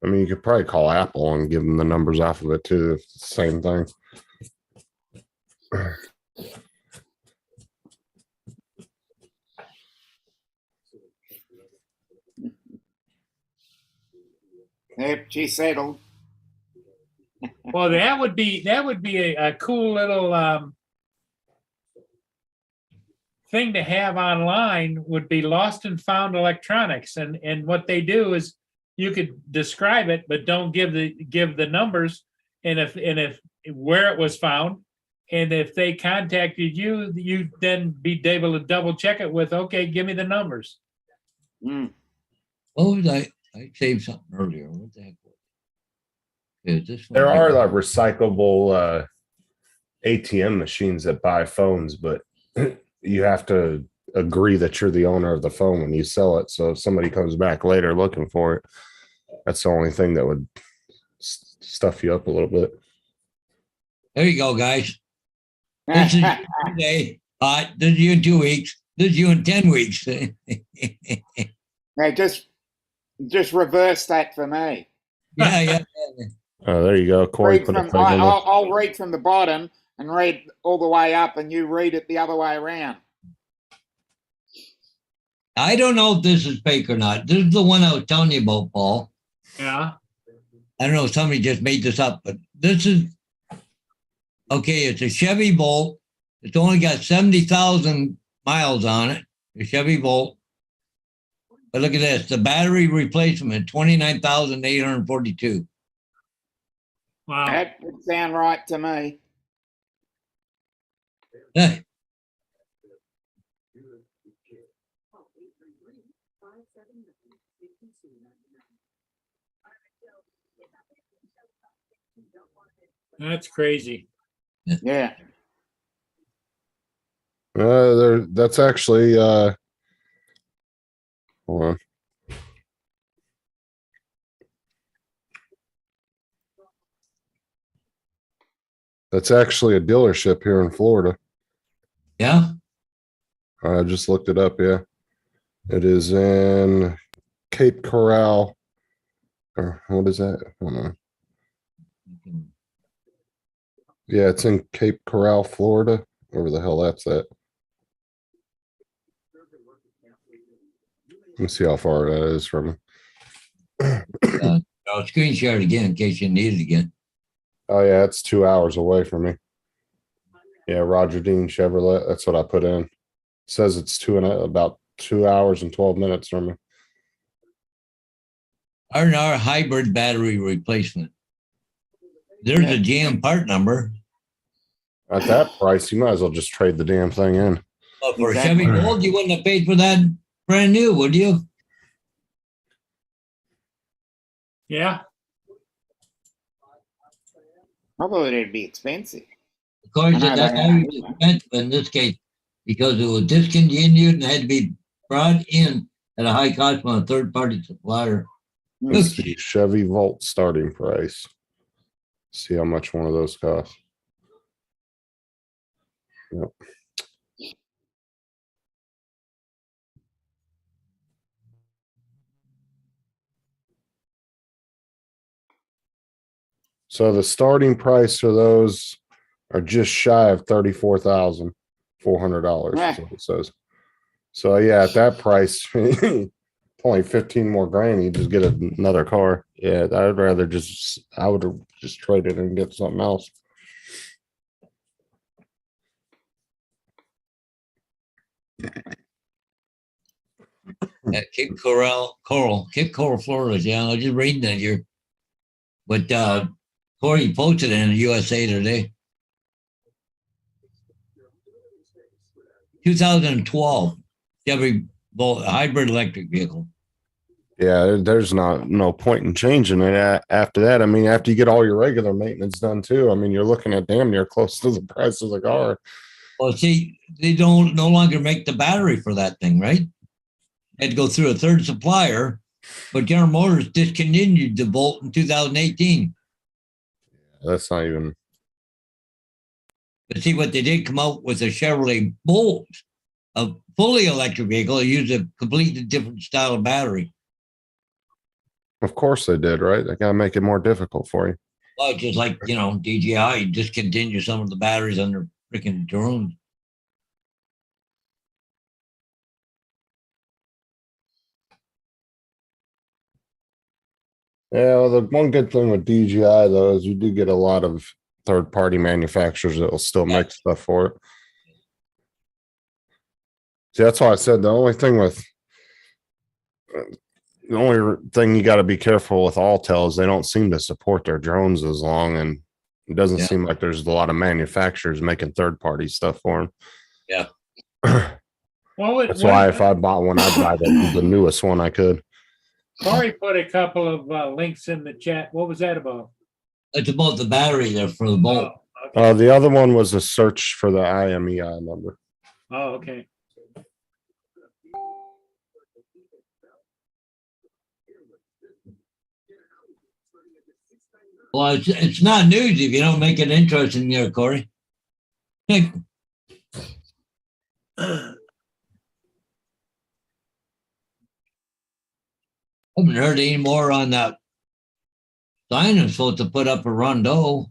[SPEAKER 10] I mean, you could probably call Apple and give them the numbers off of it too. It's the same thing.
[SPEAKER 8] Yep, she settled.
[SPEAKER 2] Well, that would be a cool little thing to have online would be lost and found electronics. And what they do is you could describe it, but don't give the numbers and if where it was found. And if they contacted you, you then be able to double check it with, okay, give me the numbers.
[SPEAKER 8] Mm.
[SPEAKER 1] What was I saved something earlier. What the heck was it? Yeah, this one
[SPEAKER 10] There are
[SPEAKER 1] here.
[SPEAKER 10] like recyclable ATM machines that buy phones, but you have to agree that you're the owner of the phone when you sell it. So if somebody comes back later looking for it, that's the only thing that would stuff you up a little bit.
[SPEAKER 1] There you go, guys. This is you today. This is you in 2 weeks. This is you in 10 weeks.
[SPEAKER 8] Now just reverse that for me.
[SPEAKER 1] Yeah.
[SPEAKER 10] There you go. Corey
[SPEAKER 8] Read
[SPEAKER 10] put a
[SPEAKER 8] from,
[SPEAKER 10] thing in there.
[SPEAKER 8] I'll read from the bottom and read all the way up, and you read it the other way around.
[SPEAKER 1] I don't know if this is fake or not. This is the one I was telling you about, Paul.
[SPEAKER 2] Yeah.
[SPEAKER 1] I don't know if somebody just made this up, but this is okay. It's a Chevy Volt. It's only got 70,000 miles on it. The Chevy Volt. But look at this. The battery replacement, 29,842.
[SPEAKER 2] Wow.
[SPEAKER 8] That would sound right to me.
[SPEAKER 1] Hey,
[SPEAKER 2] That's crazy.
[SPEAKER 8] Yeah.
[SPEAKER 10] That's actually hold on. That's actually a dealership here in Florida.
[SPEAKER 1] yeah.
[SPEAKER 10] I just looked it up. Yeah, it is in Cape Coral. Or what is that? Hold on. Yeah, it's in Cape Coral, Florida. Wherever the hell that's at. Let me see how far that is from me.
[SPEAKER 1] I'll screen share it again in case you need it again.
[SPEAKER 10] Oh yeah, it's 2 hours away from me. Yeah, Roger Dean Chevrolet. That's what I put in. It says it's about 2 hours and 12 minutes from me.
[SPEAKER 1] R&R hybrid battery replacement. There's a GM part number.
[SPEAKER 10] At that price, you might as well just trade the damn thing in.
[SPEAKER 1] But for
[SPEAKER 8] Exactly.
[SPEAKER 1] Chevy Volt, you wouldn't have paid for that brand new, would you?
[SPEAKER 2] Yeah.
[SPEAKER 8] I thought it'd be expensive.
[SPEAKER 1] Of course,
[SPEAKER 8] I know
[SPEAKER 1] that's
[SPEAKER 8] that.
[SPEAKER 1] how you expensive in this case because it was discontinued and had to be brought in at a high cost from a third-party supplier.
[SPEAKER 10] Let's see, Chevy Volt starting price. See how much one of those costs. Yep. So the starting price for those are just shy of $34,400.
[SPEAKER 8] Yeah.
[SPEAKER 10] Is what it says. So yeah, at that price, only 15 more grand, you just get another car. Yeah, I would have just traded and get something else.
[SPEAKER 1] At Cape Coral, Florida. Yeah, I was just reading that here. But Corey posted it in the USA Today. 2012 Chevy Volt hybrid electric vehicle.
[SPEAKER 10] Yeah, there's no point in changing it after that. I mean, after you get all your regular maintenance done too, I mean, you're looking at damn near close to the price of the car.
[SPEAKER 1] Well, see, they don't no longer make the battery for that thing, right? Had to go through a third supplier, but General Motors discontinued the Volt in 2018.
[SPEAKER 10] That's not even.
[SPEAKER 1] But see what they did come out with a Chevrolet Bolt a fully electric vehicle, they use a completely different style of battery.
[SPEAKER 10] Of course they did, right? They gotta make it more difficult for you.
[SPEAKER 1] Well, just like, DJI discontinue some of the batteries on their freaking drones.
[SPEAKER 10] Yeah, well, the one good thing with DJI though is you do get a lot of third-party manufacturers that will still make stuff for it. See, that's why I said the only thing you got to be careful with Alltel is they don't seem to support their drones as long, and it doesn't
[SPEAKER 1] Yeah.
[SPEAKER 10] seem like there's a lot of manufacturers making third-party stuff for them.
[SPEAKER 1] Yeah.
[SPEAKER 10] That's why if I bought one, I'd buy the newest one I could.
[SPEAKER 2] Corey put a couple of links in the chat. What was that about?
[SPEAKER 1] It's about the battery there for the Bolt.
[SPEAKER 10] The other one was a search for the IMEI number.
[SPEAKER 2] Oh, okay.
[SPEAKER 1] Well, it's not news if you don't make it interesting there, Corey. I haven't heard any more on that sign I'm supposed to put up a Rondeau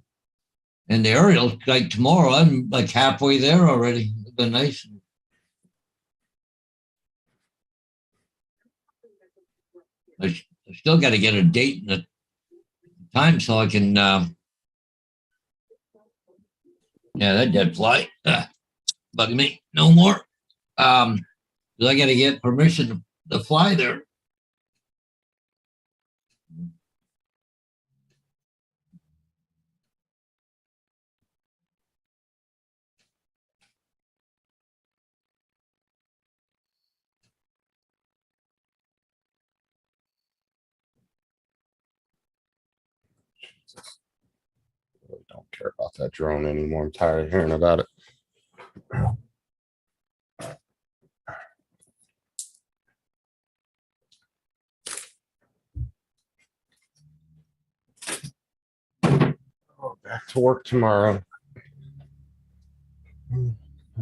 [SPEAKER 1] and the aerials like tomorrow. I'm like halfway there already. It's been nice. I still got to get a date and a time so I can, that dead fly, bugging me no more. 'Cause I got to get permission to fly there.
[SPEAKER 10] Really don't care about that drone anymore. I'm tired of hearing about it. Back to work tomorrow. I'm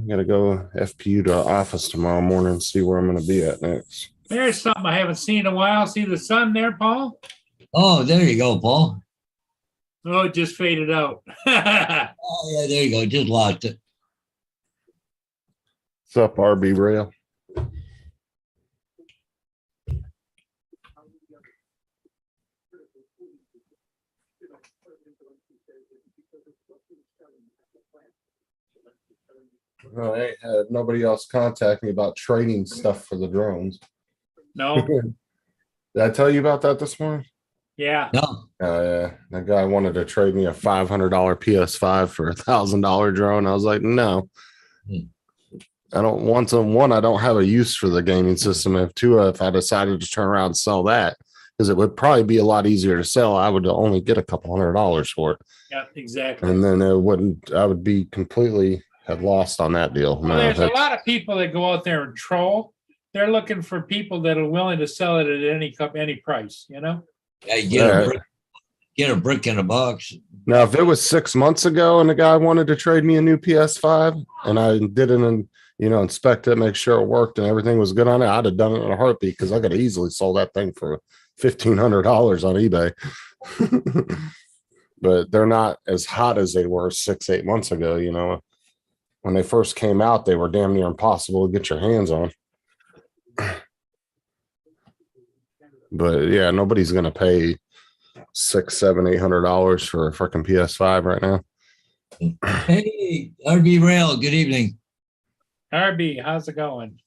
[SPEAKER 10] gonna go FPU to our office tomorrow morning and see where I'm gonna be at next.
[SPEAKER 2] There's something I haven't seen in a while. See the sun there, Paul?
[SPEAKER 1] Oh, there you go, Paul.
[SPEAKER 2] Oh, it just faded out.
[SPEAKER 1] Oh, yeah, there you go. Just lost it.
[SPEAKER 10] What's up, RB Rail? No, I ain't had nobody else contact me about trading stuff for the drones.
[SPEAKER 2] No.
[SPEAKER 10] Did I tell you about that this morning?
[SPEAKER 2] Yeah.
[SPEAKER 1] No.
[SPEAKER 10] Yeah, that guy wanted to trade me a $500 PS5 for $1,000 drone. I was like, no, I don't want to. One, I don't have a use for the gaming system. If two, if I decided to turn around and sell that, because it would probably be a lot easier to sell, I would only get a couple $100 for it.
[SPEAKER 2] Yeah, exactly.
[SPEAKER 10] And then it wouldn't. I would be completely had lost on that deal.
[SPEAKER 2] Well, there's a lot of people that go out there and troll. They're looking for people that are willing to sell it at any price, you know?
[SPEAKER 1] Yeah, you get a brick in a box.
[SPEAKER 10] Now, if it was 6 months ago and the guy wanted to trade me a new PS5 and I didn't, inspect it, make sure it worked and everything was good on it, I'd have done it in a heartbeat because I could have easily sold that thing for $1,500 on eBay. But they're not as hot as they were 6-8 months ago. When they first came out, they were damn near impossible to get your hands on. But yeah, nobody's gonna pay $600, $700, $800 for a freaking PS5 right now.
[SPEAKER 1] Hey, RB Rail, good evening.
[SPEAKER 2] RB, how's it going?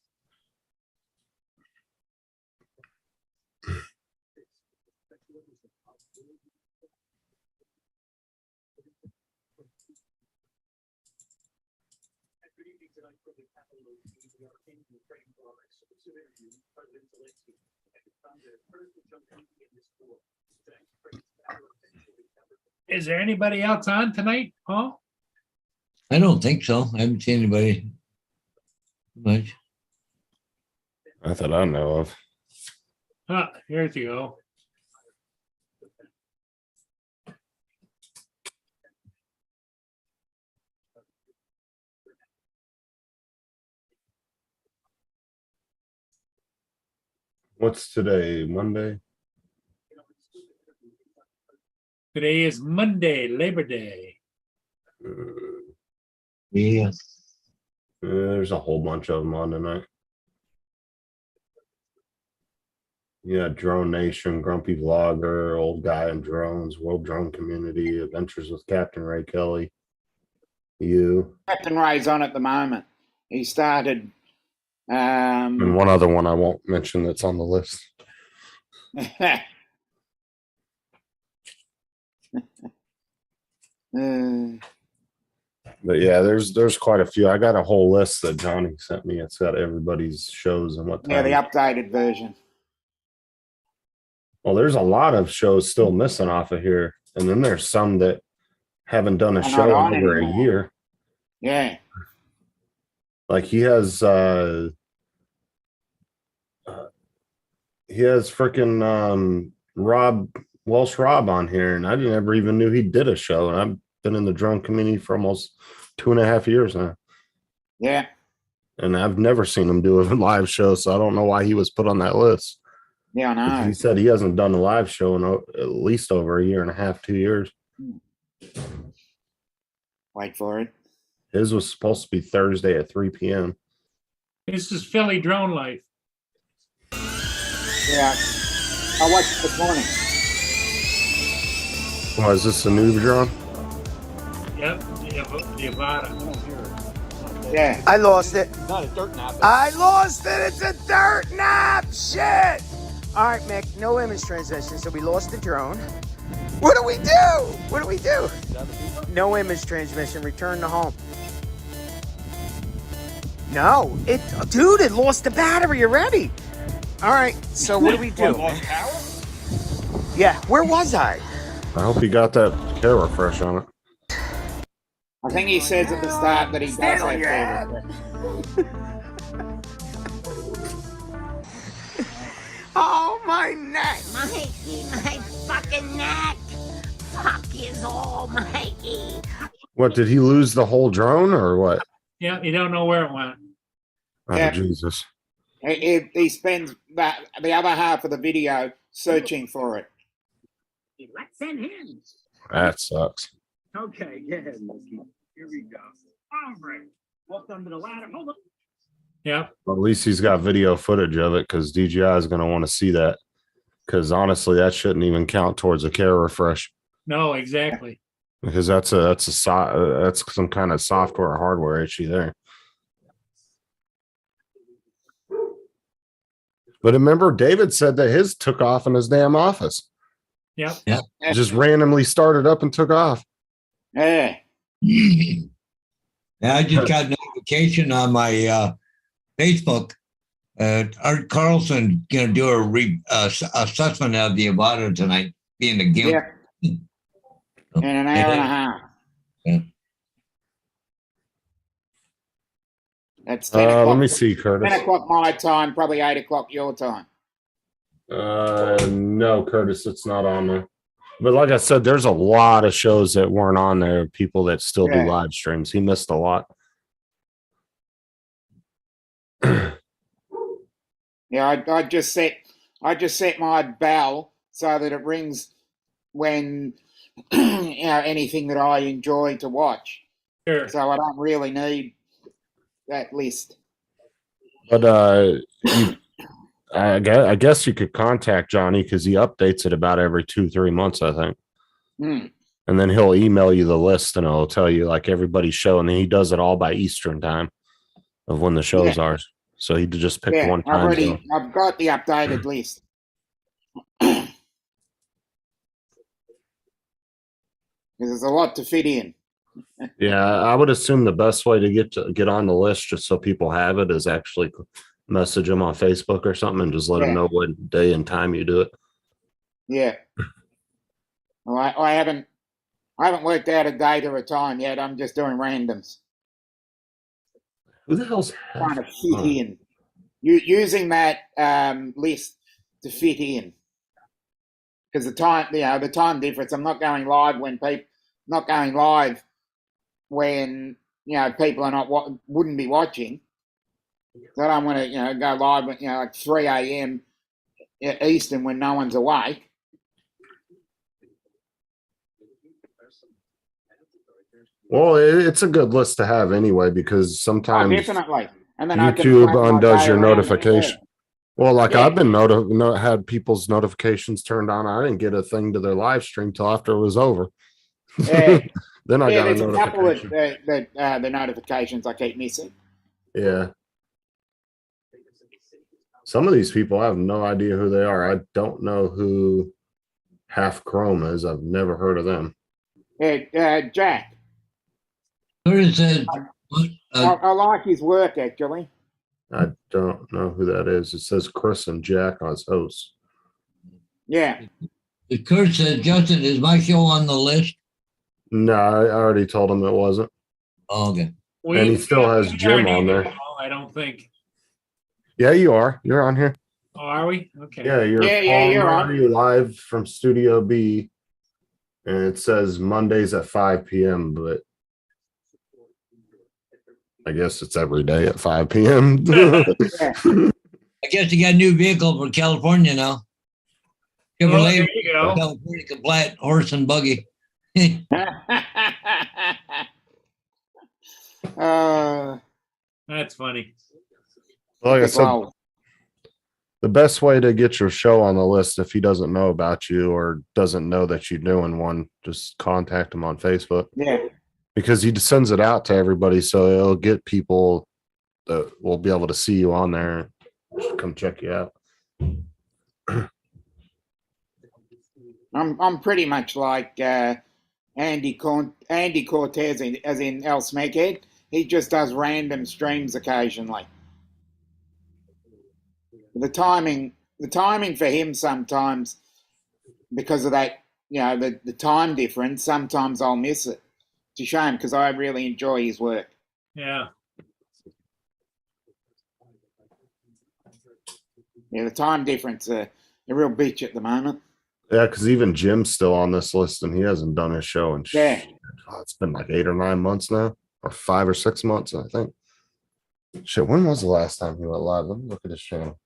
[SPEAKER 2] Is there anybody else on tonight, Paul?
[SPEAKER 1] I don't think so. I haven't seen anybody much.
[SPEAKER 10] Not that I know of.
[SPEAKER 2] Here you go.
[SPEAKER 10] What's today? Monday?
[SPEAKER 2] Today is Monday, Labor Day.
[SPEAKER 1] Yeah.
[SPEAKER 10] There's a whole bunch of them on tonight. Yeah, Drone Nation, Grumpy Vlogger, Old Guy in Drones, World Drone Community, Adventures with Captain Ray Kelly. You.
[SPEAKER 8] Captain Ray's on at the moment. He started.
[SPEAKER 10] And one other one I won't mention that's on the list. But yeah, there's quite a few. I got a whole list that Johnny sent me. It's got everybody's shows and what time.
[SPEAKER 8] Yeah, the updated version.
[SPEAKER 10] Well, there's a lot of shows still missing off of here. And then there's some that haven't done a
[SPEAKER 8] They're
[SPEAKER 10] show
[SPEAKER 8] not on
[SPEAKER 10] in over a
[SPEAKER 8] anymore.
[SPEAKER 10] year.
[SPEAKER 8] Yeah.
[SPEAKER 10] Like he has freaking Welsh Rob on here, and I never even knew he did a show. And I've been in the drone community for almost 2.5 years now.
[SPEAKER 8] Yeah.
[SPEAKER 10] And I've never seen him do a live show, so I don't know why he was put on that list.
[SPEAKER 8] Yeah, I know.
[SPEAKER 10] He said he hasn't done a live show in at least over a year and a half, 2 years.
[SPEAKER 8] Wait for it.
[SPEAKER 10] His was supposed to be Thursday at 3 p.m.
[SPEAKER 2] This is Philly Drone Life.
[SPEAKER 8] Yeah. I watched it this morning.
[SPEAKER 10] Oh, is this a new drone?
[SPEAKER 2] Yep, the Avata.
[SPEAKER 8] Yeah.
[SPEAKER 11] I lost it. Not a dirt nap. I lost it. It's a dirt nap. Shit. All right, Mick. No image transition. So we lost the drone. What do we do? What do we do? No image transmission. Return to home. No, dude, it lost the battery already. All right. So what do we do? Lost power? Yeah. Where was I?
[SPEAKER 10] I hope he got that hair refresh on it.
[SPEAKER 8] I think he says at the start that he does have favorite.
[SPEAKER 11] Oh, my neck. Mikey, my fucking neck. Fuck is all, Mikey.
[SPEAKER 10] What, did he lose the whole drone or what?
[SPEAKER 2] Yeah, you don't know where it went.
[SPEAKER 10] Oh,
[SPEAKER 8] Yeah.
[SPEAKER 10] Jesus.
[SPEAKER 8] He spends the other half of the video searching for it.
[SPEAKER 3] Let's send him.
[SPEAKER 10] That sucks.
[SPEAKER 3] Okay, go ahead, Mikey. Here we go. All right. Walk under the ladder. Hold on.
[SPEAKER 2] Yep.
[SPEAKER 10] Well, at least he's got video footage of it because DJI is going to want to see that. Because honestly, that shouldn't even count towards a care refresh.
[SPEAKER 2] No, exactly.
[SPEAKER 10] Because that's some kind of software or hardware issue there. But remember, David said that his took off in his damn office.
[SPEAKER 2] Yep.
[SPEAKER 10] It just randomly started up and took off.
[SPEAKER 8] Yeah.
[SPEAKER 1] Yeah, I just got notification on my Facebook. Art Carlson going to do a assessment of the Avata tonight, being the guild.
[SPEAKER 8] Yeah. In an hour and a half.
[SPEAKER 1] Yeah.
[SPEAKER 8] That's 10 o'clock.
[SPEAKER 10] Let me see, Curtis.
[SPEAKER 8] 10 o'clock my time, probably 8 o'clock your time.
[SPEAKER 10] No, Curtis, it's not on there. But like I said, there's a lot of shows that weren't on there. People that still do
[SPEAKER 8] Yeah.
[SPEAKER 10] live streams. He missed a lot.
[SPEAKER 8] Yeah, I just set my bell so that it rings when anything that I enjoy to watch.
[SPEAKER 2] Sure.
[SPEAKER 8] So I don't really need that list.
[SPEAKER 10] But I guess you could contact Johnny because he updates it about every 2-3 months, I think.
[SPEAKER 8] Hmm.
[SPEAKER 10] And then he'll email you the list and it'll tell you like everybody's show. And then he does it all by Eastern time of when the shows are. So he just pick
[SPEAKER 8] Yeah,
[SPEAKER 10] one time.
[SPEAKER 8] I've got the updated list. Because there's a lot to fit in.
[SPEAKER 10] Yeah, I would assume the best way to get on the list, just so people have it, is actually message them on Facebook or something and just let them know what day and time you do it.
[SPEAKER 8] Yeah. Well, I haven't worked out a date or a time yet. I'm just doing randoms.
[SPEAKER 10] Who the hell's
[SPEAKER 8] trying to fit in? Using that list to fit in. Because the time difference. I'm not going live when people are not wouldn't be watching. So I don't want to go live at like 3 a.m. Eastern when no one's awake.
[SPEAKER 10] Well, it's a good list to have anyway, because
[SPEAKER 8] Oh,
[SPEAKER 10] sometimes
[SPEAKER 8] definitely. And then I can
[SPEAKER 10] YouTube
[SPEAKER 8] plan my
[SPEAKER 10] undoes
[SPEAKER 8] day
[SPEAKER 10] your
[SPEAKER 8] around it,
[SPEAKER 10] notification. Well, like
[SPEAKER 8] Yeah.
[SPEAKER 10] I've been had people's notifications turned on. I didn't get a thing to their live stream till after it was over.
[SPEAKER 8] Yeah.
[SPEAKER 10] Then I
[SPEAKER 8] Yeah,
[SPEAKER 10] got a
[SPEAKER 8] there's a couple of
[SPEAKER 10] notification.
[SPEAKER 8] the notifications I keep missing.
[SPEAKER 10] Yeah. Some of these people, I have no idea who they are. I don't know who Half Chrome is. I've never heard of them.
[SPEAKER 8] Jack,
[SPEAKER 1] Curtis said,
[SPEAKER 8] I like his work actually.
[SPEAKER 10] I don't know who that is. It says Chris and Jack as hosts.
[SPEAKER 8] Yeah.
[SPEAKER 1] Curtis said, Justin, is my show on the list?
[SPEAKER 10] No, I already told him it wasn't.
[SPEAKER 1] Oh, okay.
[SPEAKER 10] And he still has Jim on there.
[SPEAKER 2] I don't think.
[SPEAKER 10] Yeah, you are. You're on here.
[SPEAKER 2] Oh, are we? Okay.
[SPEAKER 10] Yeah, you're
[SPEAKER 8] you're on.
[SPEAKER 10] Murray live from Studio B. And it says Mondays at 5 p.m., but I guess it's every day at 5 p.m.
[SPEAKER 1] I guess you got a new vehicle for California now. Chevrolet,
[SPEAKER 2] there you go.
[SPEAKER 1] California compliant horse and buggy.
[SPEAKER 2] That's funny.
[SPEAKER 10] Like I said,
[SPEAKER 8] Wow.
[SPEAKER 10] the best way to get your show on the list, if he doesn't know about you or doesn't know that you're doing one, just contact him on Facebook.
[SPEAKER 8] Yeah.
[SPEAKER 10] Because he sends it out to everybody, so it'll get people that will be able to see you on there. Come check you out.
[SPEAKER 8] I'm pretty much like Andy Cortez, as in El Smeghead. He just does random streams occasionally. The timing for him sometimes, because of that, the time difference, sometimes I'll miss it. It's a shame because I really enjoy his work.
[SPEAKER 2] Yeah.
[SPEAKER 8] Yeah, the time difference, a real bitch at the moment.
[SPEAKER 10] Yeah, because even Jim's still on this list and he hasn't done his show in
[SPEAKER 8] Yeah.
[SPEAKER 10] it's been like 8 or 9 months now, or 5 or 6 months, I think. Shit, when was the last time he went live? Let me look at his channel.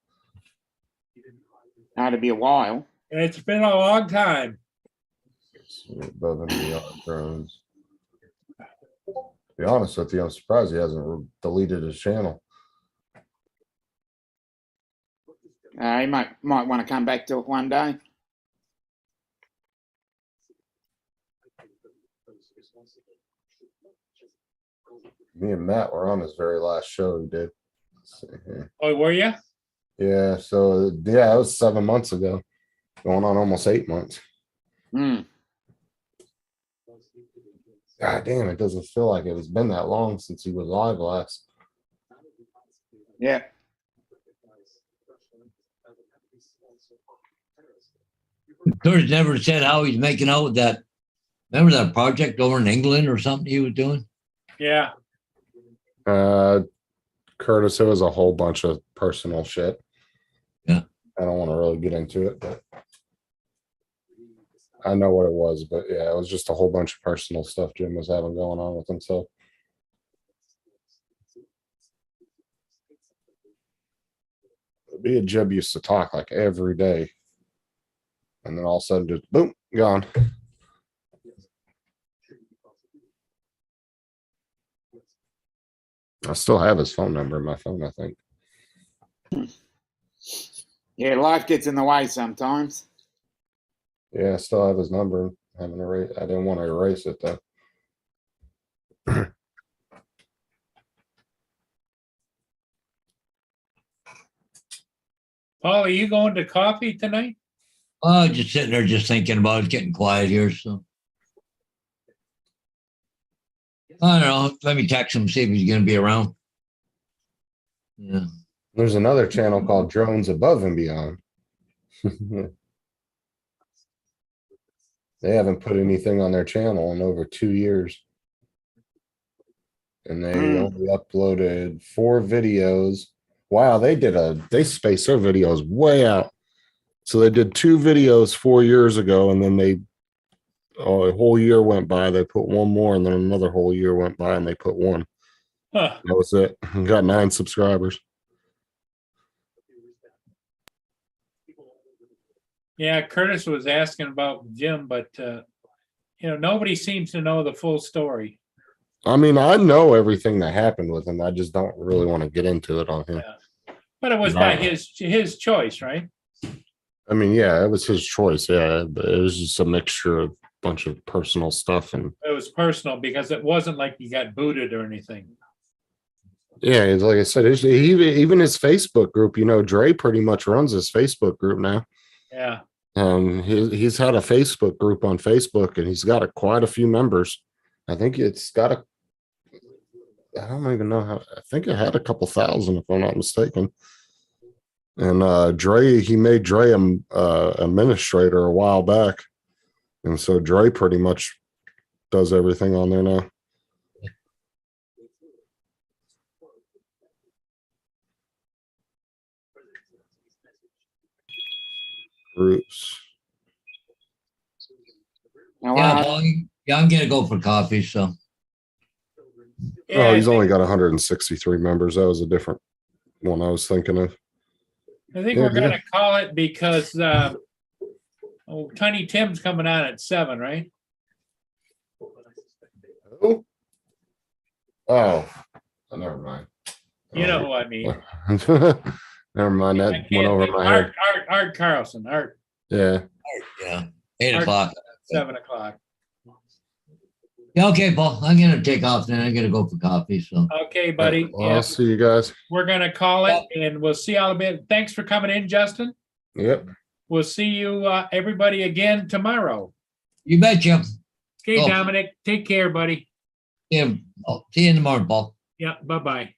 [SPEAKER 8] Had to be a while.
[SPEAKER 2] It's been a long time.
[SPEAKER 10] Above and beyond drones. To be honest with you, I'm surprised he hasn't deleted his channel.
[SPEAKER 8] He might want to come back to it one day.
[SPEAKER 10] Me and Matt were on his very last show he did. Let's see here.
[SPEAKER 2] Oh, were you?
[SPEAKER 10] Yeah, so yeah, it was 7 months ago. Going on almost 8 months.
[SPEAKER 8] Mm.
[SPEAKER 10] God damn, it doesn't feel like it. It's been that long since he was live last.
[SPEAKER 8] Yeah.
[SPEAKER 1] Curtis never said how he's making out with that. Remember that project over in England or something he was doing?
[SPEAKER 2] Yeah.
[SPEAKER 10] Curtis, it was a whole bunch of personal shit.
[SPEAKER 1] Yeah.
[SPEAKER 10] I don't want to really get into it, but I know what it was. But yeah, it was just a whole bunch of personal stuff Jim was having going on with himself. Me and Jim used to talk like every day. And then all of a sudden just boom, gone. I still have his phone number in my phone, I think.
[SPEAKER 8] Yeah, life gets in the way sometimes.
[SPEAKER 10] Yeah, I still have his number. I didn't want to erase it though.
[SPEAKER 2] Paul, are you going to coffee tonight?
[SPEAKER 1] Oh, just sitting there, just thinking about it, getting quiet here. So I don't know. Let me text him, see if he's going to be around. Yeah.
[SPEAKER 10] There's another channel called Drones Above and Beyond. They haven't put anything on their channel in over 2 years. And they only uploaded 4 videos. Wow, they spaced their videos way out. So they did 2 videos 4 years ago, and then a whole year went by, they put 1 more, and then another whole year went by and they put 1.
[SPEAKER 2] Huh.
[SPEAKER 10] That was it. Got 9 subscribers.
[SPEAKER 2] Yeah, Curtis was asking about Jim, but nobody seems to know the full story.
[SPEAKER 10] I mean, I know everything that happened with him. I just don't really want to get into it on him.
[SPEAKER 2] Yeah. But it was by his choice, right?
[SPEAKER 10] I mean, yeah, it was his choice. Yeah, but it was just a mixture of a bunch of personal stuff, and
[SPEAKER 2] It was personal because it wasn't like he got booted or anything.
[SPEAKER 10] yeah, it's like I said, even his Facebook group. Dre pretty much runs his Facebook group now.
[SPEAKER 2] Yeah.
[SPEAKER 10] He's had a Facebook group on Facebook, and he's got quite a few members. I think it's got I don't even know how. I think it had a couple thousand, if I'm not mistaken. And Dre, he made Dre administrator a while back, and so Dre pretty much does everything on there now. Bruce.
[SPEAKER 1] Yeah, Paul, I'm gonna go for coffee. So.
[SPEAKER 10] Oh, he's only got 163 members. That was a different one I was thinking of.
[SPEAKER 2] I think we're going to call it because Tiny Tim's coming on at 7, right?
[SPEAKER 10] Oh, never mind.
[SPEAKER 2] You know who I mean.
[SPEAKER 10] Never mind. That went over my head.
[SPEAKER 2] Art Carlson. Art.
[SPEAKER 10] Yeah.
[SPEAKER 1] Yeah. 8 o'clock.
[SPEAKER 2] 7 o'clock.
[SPEAKER 1] Yeah, okay, Paul. I'm gonna take off then. I'm gonna go for coffee. So
[SPEAKER 2] okay, buddy.
[SPEAKER 10] Well, I'll see you guys.
[SPEAKER 2] We're gonna call it, and we'll see y'all a bit. Thanks for coming in, Justin.
[SPEAKER 10] Yep.
[SPEAKER 2] We'll see you everybody again tomorrow.
[SPEAKER 1] You betcha.
[SPEAKER 2] Okay, Dominic. Take care, buddy.
[SPEAKER 1] Yeah. See you in the morning, Paul.
[SPEAKER 2] Yeah. Bye-bye.